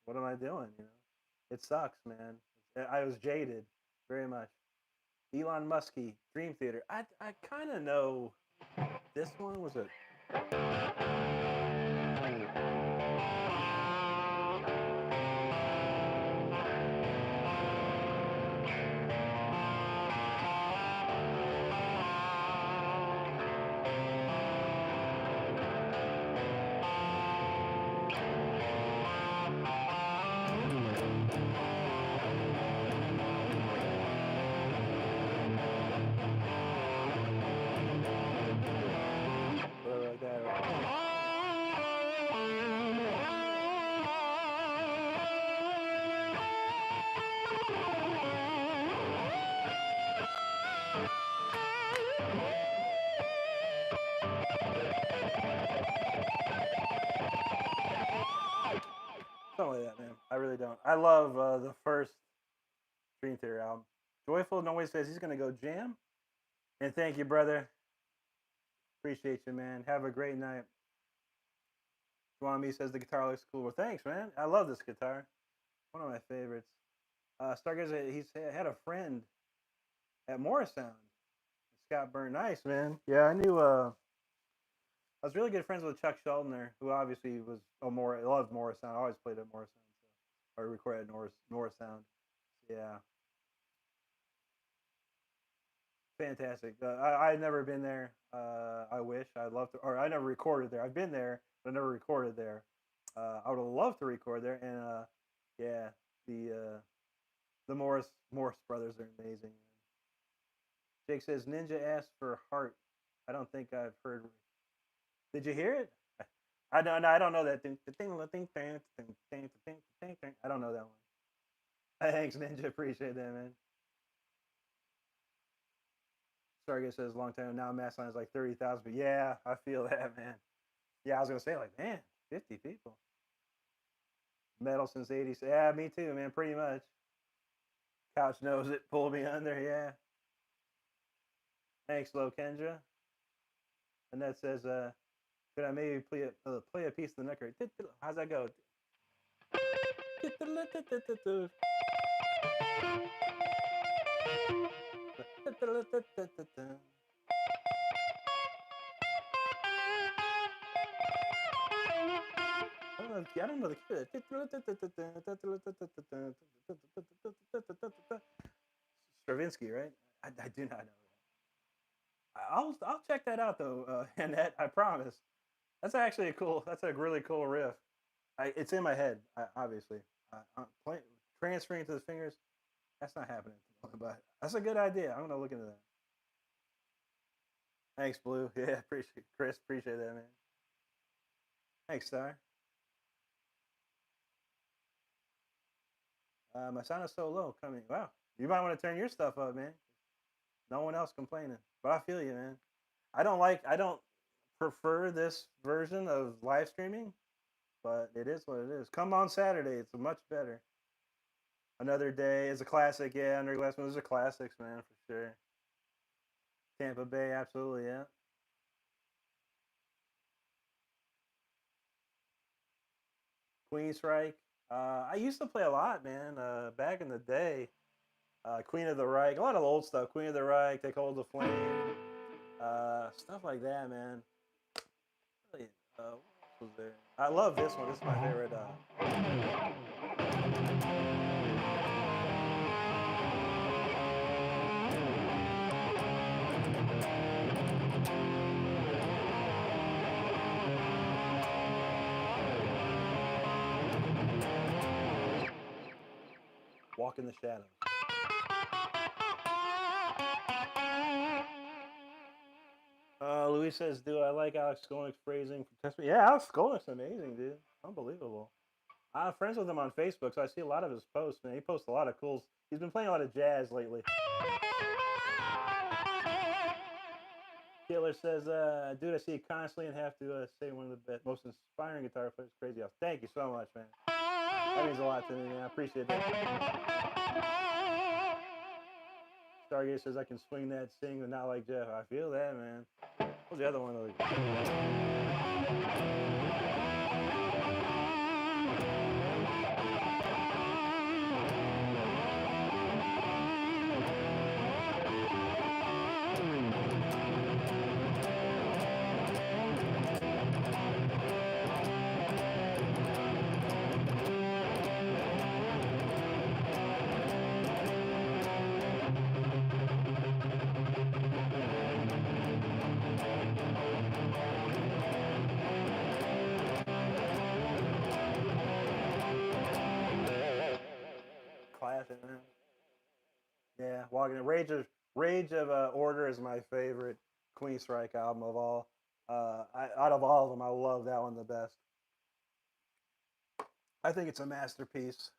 what am I doing? It sucks, man. I was jaded very much. Elon Muskie, Dream Theater. I kind of know this one was a. Whatever like that. Something like that, man. I really don't. I love the first Dream Theater album. Joyful Noise says he's gonna go jam. And thank you, brother. Appreciate you, man. Have a great night. Swami says the guitar looks cool. Well, thanks, man. I love this guitar. One of my favorites. Stargazer, he's had a friend at Morrisound. Scott Byrne. Nice, man. Yeah, I knew. I was really good friends with Chuck Schuldiner, who obviously was loved Morrisound. I always played at Morrisound, so or recorded at Morrisound. Yeah, fantastic. I've never been there. I wish I'd love to, or I never recorded there. I've been there, but I never recorded there. I would have loved to record there, and yeah, the Morris brothers are amazing. Jake says Ninja asked for heart. I don't think I've heard. Did you hear it? I don't. No, I don't know that thing. I don't know that one. Thanks, Ninja. Appreciate that, man. Stargate says long time now. Mass line is like 30,000. But yeah, I feel that, man. Yeah, I was gonna say like, man, 50 people. Metal since '80s. Yeah, me too, man. Pretty much. Couch knows it. Pulled me under. Yeah. Thanks, Low Kendra. And that says, could I maybe play a piece of the neck? How's that go? I don't know the kid. Stravinsky, right? I do not know that. I'll check that out though, Annette. I promise. That's actually a cool. That's a really cool riff. It's in my head, obviously. Transferring to the fingers. That's not happening, but that's a good idea. I'm gonna look into that. Thanks, Blue. Yeah, appreciate Chris. Appreciate that, man. Thanks, Star. My sound is so low coming. Wow, you might want to turn your stuff up, man. No one else complaining, but I feel you, man. I don't prefer this version of live streaming but it is what it is. Come on Saturday, it's much better. Another day is a classic. Yeah, Underglassmen, those are classics, man, for sure. Tampa Bay, absolutely, yeah. Queensryche. I used to play a lot, man. Back in the day, Queen of the Reich, a lot of old stuff. Queen of the Reich, Take Hold the Flame, stuff like that, man. Really, what else was there? I love this one. This is my favorite. Walk in the Shadows. Luis says, "Do I like Alex Skolnick's phrasing?" Yeah, Alex Skolnick's amazing, dude. Unbelievable. I'm friends with him on Facebook, so I see a lot of his posts. Man, he posts a lot of cool. He's been playing a lot of jazz lately. Taylor says, "Dude, I see you constantly and have to say one of the best, most inspiring guitar players. Crazy house. Thank you so much, man. That means a lot to me, man. I appreciate that." Stargate says, "I can swing that, sing, but not like Jeff." I feel that, man. What's the other one? Classic, man. Yeah, walking Rage of Order is my favorite Queensryche album of all. Out of all of them, I love that one the best. I think it's a masterpiece.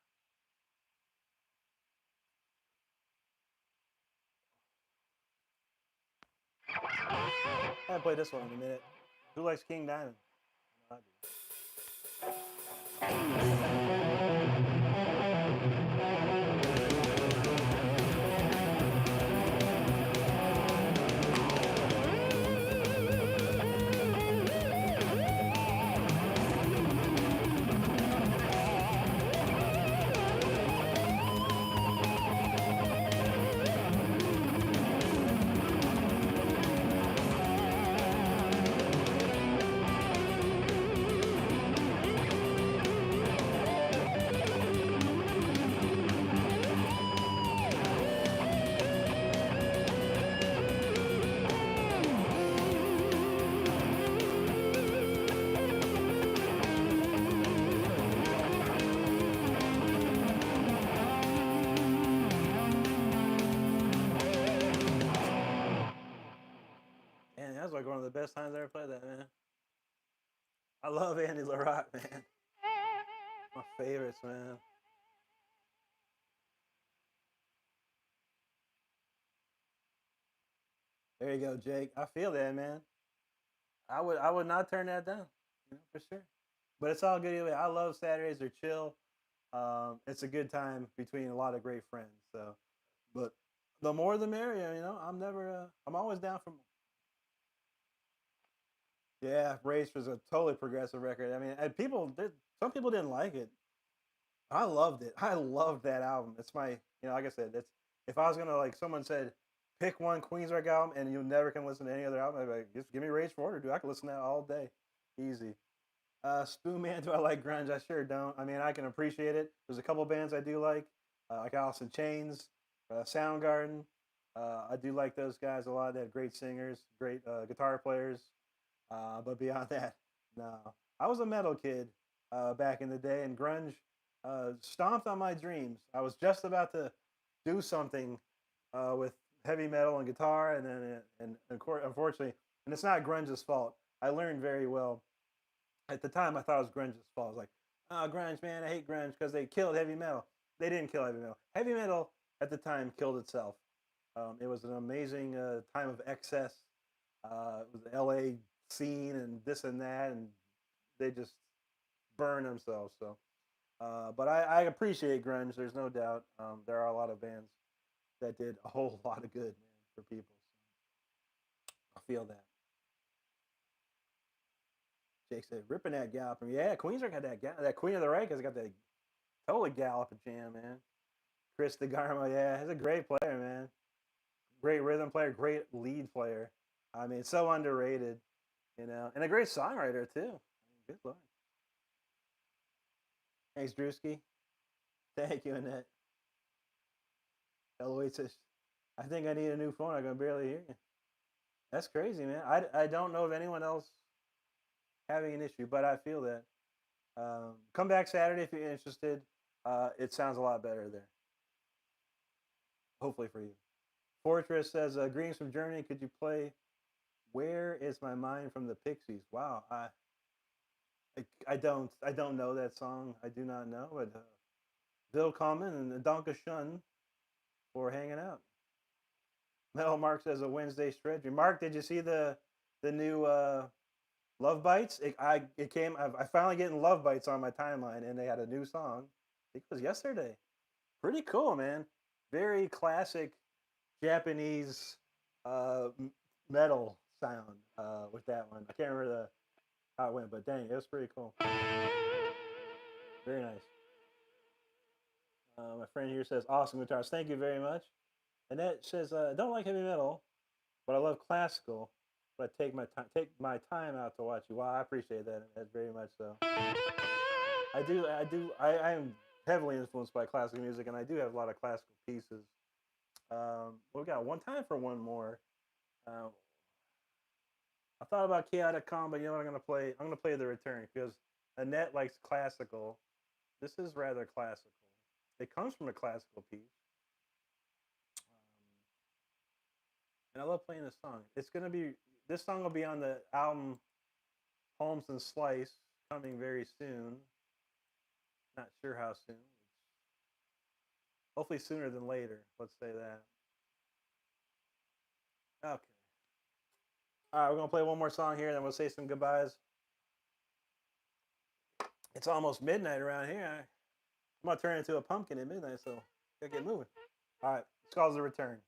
I play this one in a minute. Who likes King Diamond? I Man, that was like one of the best times I ever played that, man. I love Andy LaRock, man. My favorites, man. There you go, Jake. I feel that, man. I would not turn that down, for sure. But it's all good anyway. I love Saturdays. They're chill. It's a good time between a lot of great friends. So, but the more the merrier. I'm never. I'm always down for. Yeah, Race was a totally progressive record. I mean, and some people didn't like it. I loved it. I loved that album. It's my, like I said, it's if I was gonna like someone said, pick one Queensrÿche album and you never can listen to any other album, I'd be like, just give me Rage for Order, dude. I can listen to that all day, easy. Spoon Man, do I like grunge? I sure don't. I mean, I can appreciate it. There's a couple bands I do like Alice in Chains, Soundgarden. I do like those guys a lot. They have great singers, great guitar players. But beyond that, no. I was a metal kid back in the day, and grunge stomped on my dreams. I was just about to do something with heavy metal and guitar, and then unfortunately, and it's not grunge's fault. I learned very well. At the time, I thought it was grunge's fault. I was like, "Oh, grunge, man! I hate grunge because they killed heavy metal." They didn't kill heavy metal. Heavy metal at the time killed itself. It was an amazing time of excess. It was the LA scene and this and that, and they just burn themselves. So, but I appreciate grunge. There's no doubt. There are a lot of bands that did a whole lot of good, man, for people. So I feel that. Jake said, ripping that galloping. Yeah, Queensrÿche had that Queen of the Reich has got that totally galloping jam, man. Chris DeGarmo, yeah, he's a great player, man. Great rhythm player, great lead player. I mean, so underrated, and a great songwriter too. I mean, good lord. Thanks, Drewski. Thank you, Annette. Eloise says, I think I need a new phone. I can barely hear you. That's crazy, man. I don't know of anyone else having an issue, but I feel that. Come back Saturday if you're interested. It sounds a lot better there. Hopefully for you. Fortress says, greetings from Germany. Could you play Where Is My Mind from the Pixies? Wow. I don't know that song. I do not know, but willkommen and danke schön for hanging out. Metal Mark says a Wednesday stretch. Mark, did you see the new Love Bites? I finally getting Love Bites on my timeline, and they had a new song. I think it was yesterday. Pretty cool, man. Very classic Japanese metal sound with that one. I can't remember how it went, but dang, it was pretty cool. Very nice. My friend here says, awesome guitars. Thank you very much. And that says, I don't like heavy metal, but I love classical. But I take my time out to watch you. Wow, I appreciate that. That's very much so. I am heavily influenced by classical music, and I do have a lot of classical pieces. We got one time for one more. I thought about Chaotic Calm, but you know what I'm gonna play? I'm gonna play The Return because Annette likes classical. This is rather classical. It comes from a classical piece. And I love playing this song. This song will be on the album Holmes and Slice coming very soon. Not sure how soon. Hopefully sooner than later. Let's say that. Okay. All right, we're gonna play one more song here, and then we'll say some goodbyes. It's almost midnight around here. I'm gonna turn into a pumpkin at midnight, so gotta get moving. All right, it's called The Return.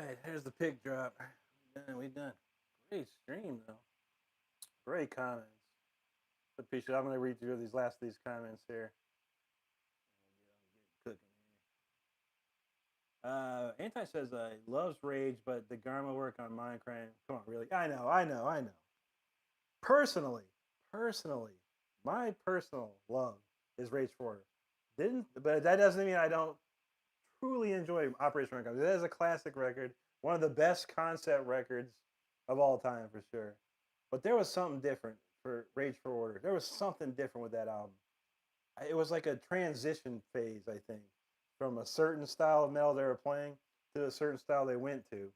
right, here's the pick drop. We done. Great stream though. Great comments. Appreciate. I'm gonna read through these comments here. Get cooking here. Anti says loves Rage, but the Garma work on Minecraft. Come on, really? I know. Personally, my personal love is Rage 4. But that doesn't mean I don't truly enjoy Operation Raccoon. That is a classic record, one of the best concept records of all time for sure. But there was something different for Rage for Order. There was something different with that album. It was like a transition phase, I think, from a certain style of metal they were playing to a certain style they went to.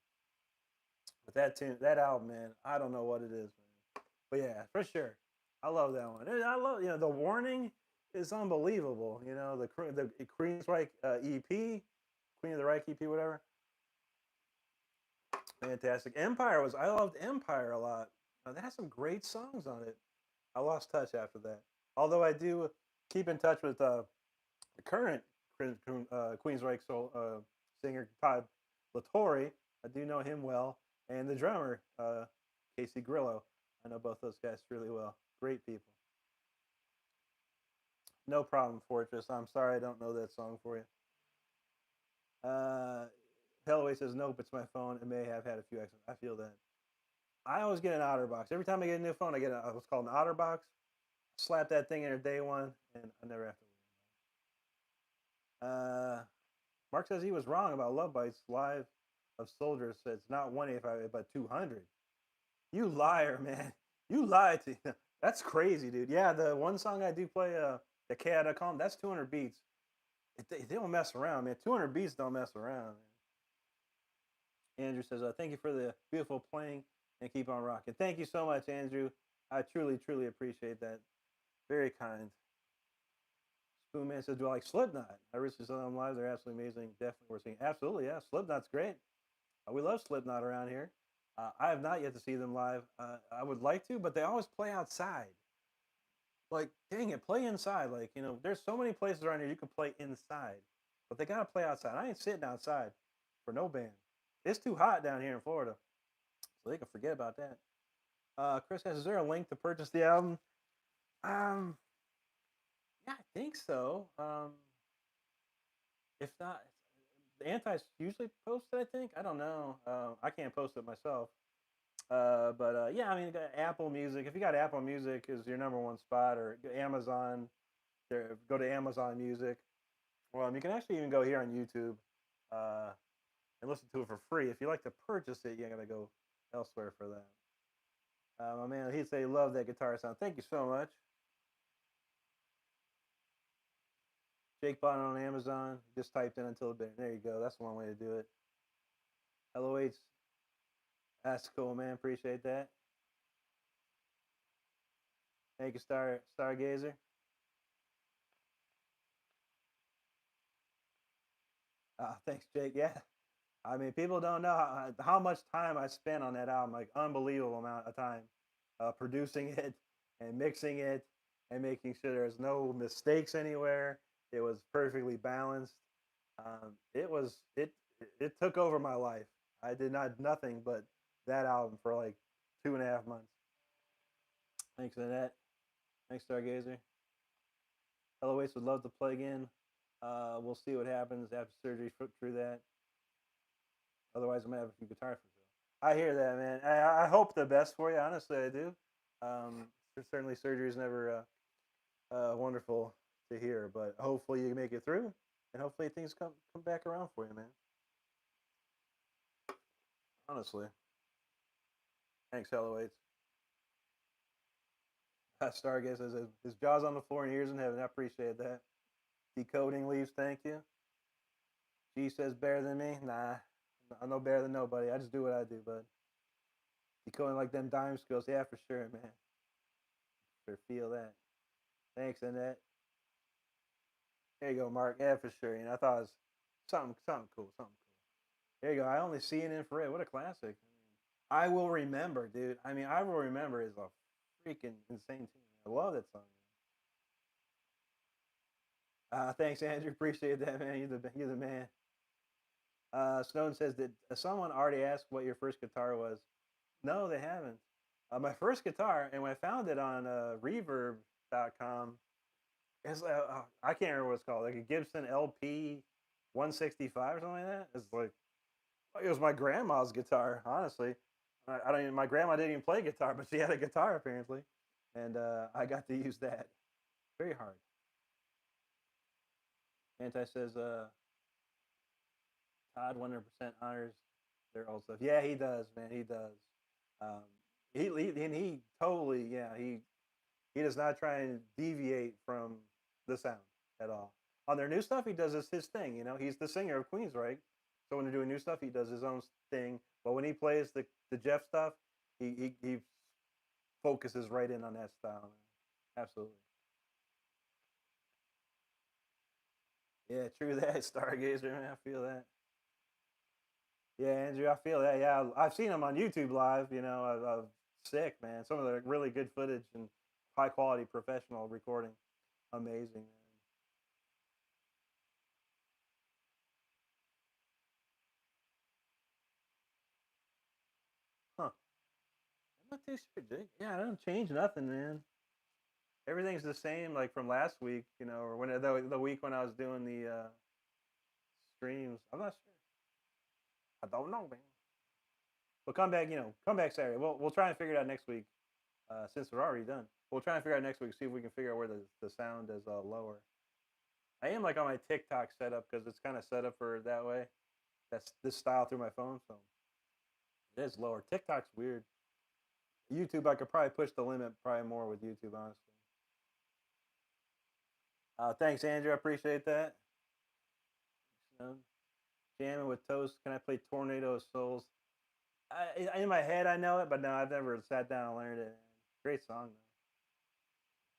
But that album, man, I don't know what it is, man. But yeah, for sure, I love that one. And I love, the Warning is unbelievable. The Queen's Reich EP, Queen of the Reich EP, whatever. Fantastic. I loved Empire a lot. They had some great songs on it. I lost touch after that. Although I do keep in touch with the current Queensryche singer Todd Latore. I do know him well, and the drummer Casey Grillo. I know both those guys really well. Great people. No problem, Fortress. I'm sorry I don't know that song for you. Hellaway says, nope, it's my phone. It may have had a few accidents. I feel that. I always get an OtterBox. Every time I get a new phone, I get what's called an OtterBox. Slap that thing in there day one, and I never have to worry about it. Mark says he was wrong about Love Bites live of Soldiers. Says not 185, but 200. You liar, man. You lied to you. That's crazy, dude. Yeah, the one song I do play, the K.I.com, that's 200 beats. They don't mess around, man. 200 beats don't mess around, man. Andrew says, thank you for the beautiful playing and keep on rocking. Thank you so much, Andrew. I truly, truly appreciate that. Very kind. Spoonman says, do I like Slipknot? I recently saw them live. They're absolutely amazing. Definitely worth seeing. Absolutely, yeah. Slipknot's great. We love Slipknot around here. I have not yet to see them live. I would like to, but they always play outside. Like, dang it, play inside. Like, there's so many places around here you can play inside, but they got to play outside. I ain't sitting outside for no band. It's too hot down here in Florida, so they can forget about that. Chris says, is there a link to purchase the album? Yeah, I think so. If not, the Anti's usually post it, I think. I don't know. I can't post it myself. But yeah, I mean, Apple Music. If you got Apple Music is your number one spot, or Amazon, go to Amazon Music. Well, you can actually even go here on YouTube and listen to it for free. If you like to purchase it, you gotta go elsewhere for that. My man, he'd say, love that guitar sound. Thank you so much. Jake bought it on Amazon. Just typed in Until the Bitter. There you go. That's one way to do it. LOH. That's cool, man. Appreciate that. Thank you, Stargazer. Thanks, Jake. Yeah. I mean, people don't know how much time I spent on that album. Like, unbelievable amount of time producing it and mixing it and making sure there's no mistakes anywhere. It was perfectly balanced. It took over my life. I did nothing but that album for like 2.5 months. Thanks, Annette. Thanks, Stargazer. LOH would love to play again. We'll see what happens after surgery through that. Otherwise, I'm gonna have a few guitars for sale. I hear that, man. I hope the best for you. Honestly, I do. Certainly, surgery is never wonderful to hear, but hopefully you make it through, and hopefully things come back around for you, man. Honestly. Thanks, LOH. Stargaze says his jaw's on the floor and ears in heaven. I appreciate that. Decoding leaves, thank you. G says better than me. Nah, I'm no better than nobody. I just do what I do, bud. Decoding like them dime skills. Yeah, for sure, man. Sure feel that. Thanks, Annette. There you go, Mark. Yeah, for sure. I thought it was something cool. There you go. I Only See in Infrared. What a classic. I Will Remember, dude. I mean, I Will Remember is a freaking insane tune. I love that song. Thanks, Andrew. Appreciate that, man. You're the man. Snowden says, did someone already ask what your first guitar was? No, they haven't. My first guitar, and when I found it on reverb.com, it's I can't remember what it's called, like a Gibson LP 165 or something like that. It's like it was my grandma's guitar, honestly. I don't even. My grandma didn't even play guitar, but she had a guitar apparently, and I got to use that. Very hard. Anti says, Todd 100% honors their old stuff. Yeah, he does, man. He does. Um, he totally, yeah, he does not try and deviate from the sound at all. On their new stuff, he does his thing. He's the singer of Queensryche, so when they're doing new stuff, he does his own thing. But when he plays the Jeff stuff, he focuses right in on that style. Man. Absolutely. Yeah, true that, Stargazer. Man, I feel that. Yeah, Andrew, I feel that. Yeah, I've seen him on YouTube live. Of sick, man. Some of the really good footage and high quality professional recording. Amazing, man. Huh. I'm not too sure, Jake. Yeah, I don't change nothing, man. Everything's the same, like from last week, or when the week when I was doing the streams. I'm not sure. I don't know, man. But come back, come back Saturday. We'll try and figure it out next week. Since we're already done, we'll try and figure out next week. See if we can figure out where the sound is lower. I am like on my TikTok setup because it's kind of set up for that way. That's this style through my phone, so it is lower. TikTok's weird. YouTube, I could probably push the limit probably more with YouTube, honestly. Thanks, Andrew. I appreciate that. Jamming with Toast. Can I play Tornado of Souls? In my head, I know it, but no, I've never sat down and learned it. Great song,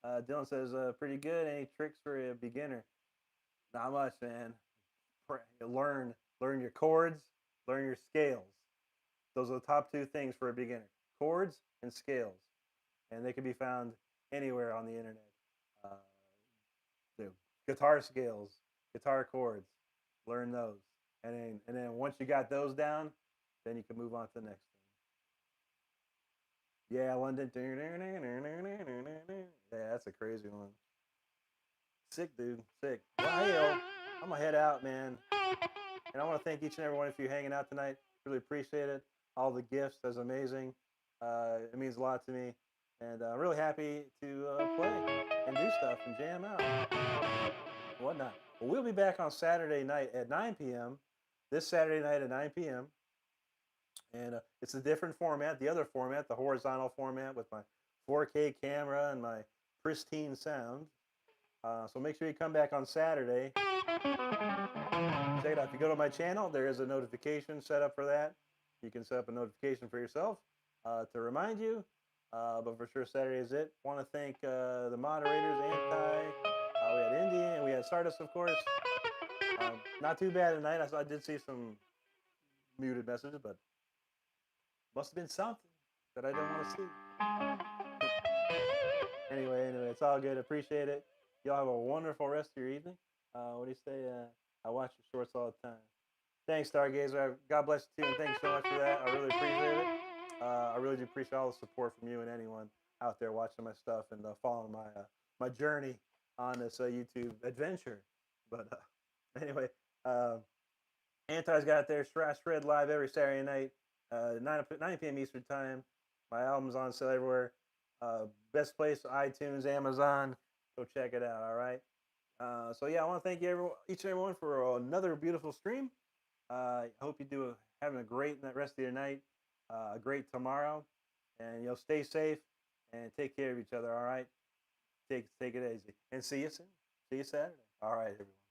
though. Dylan says, pretty good. Any tricks for a beginner? Not much, man. Learn your chords, learn your scales. Those are the top two things for a beginner: chords and scales, and they can be found anywhere on the internet. Uh, the guitar scales, guitar chords, learn those, and then once you got those down, then you can move on to the next thing. Yeah, London. Yeah, that's a crazy one. Sick, dude. Sick. Well, hey, I'm gonna head out, man. And I want to thank each and every one of you hanging out tonight. Really appreciate it. All the gifts, that's amazing. It means a lot to me. And I'm really happy to play and do stuff and jam out and whatnot. But we'll be back on Saturday night at 9 p.m. This Saturday night at 9 p.m. And it's a different format. The other format, the horizontal format with my 4K camera and my pristine sound. So make sure you come back on Saturday. Check it out. If you go to my channel, there is a notification set up for that. You can set up a notification for yourself to remind you. But for sure, Saturday is it. Want to thank the moderators, Anti. We had Indian, and we had Stardust, of course. Not too bad tonight. I did see some muted messages, but must have been something that I don't want to see. Anyway, it's all good. Appreciate it. Y'all have a wonderful rest of your evening. What do you say? I watch your shorts all the time. Thanks, Stargazer. God bless you too, and thanks so much for that. I really appreciate it. I really do appreciate all the support from you and anyone out there watching my stuff and following my journey on this YouTube adventure. But anyway, Anti's got it there. Shred live every Saturday night, 9 p.m. Eastern time. My album's on sale everywhere. Best place: iTunes, Amazon. Go check it out. All right. So yeah, I want to thank you, each and everyone, for another beautiful stream. I hope you having a great rest of your night, a great tomorrow, and stay safe and take care of each other. All right, take it easy, and see you soon. See you Saturday. All right, everyone.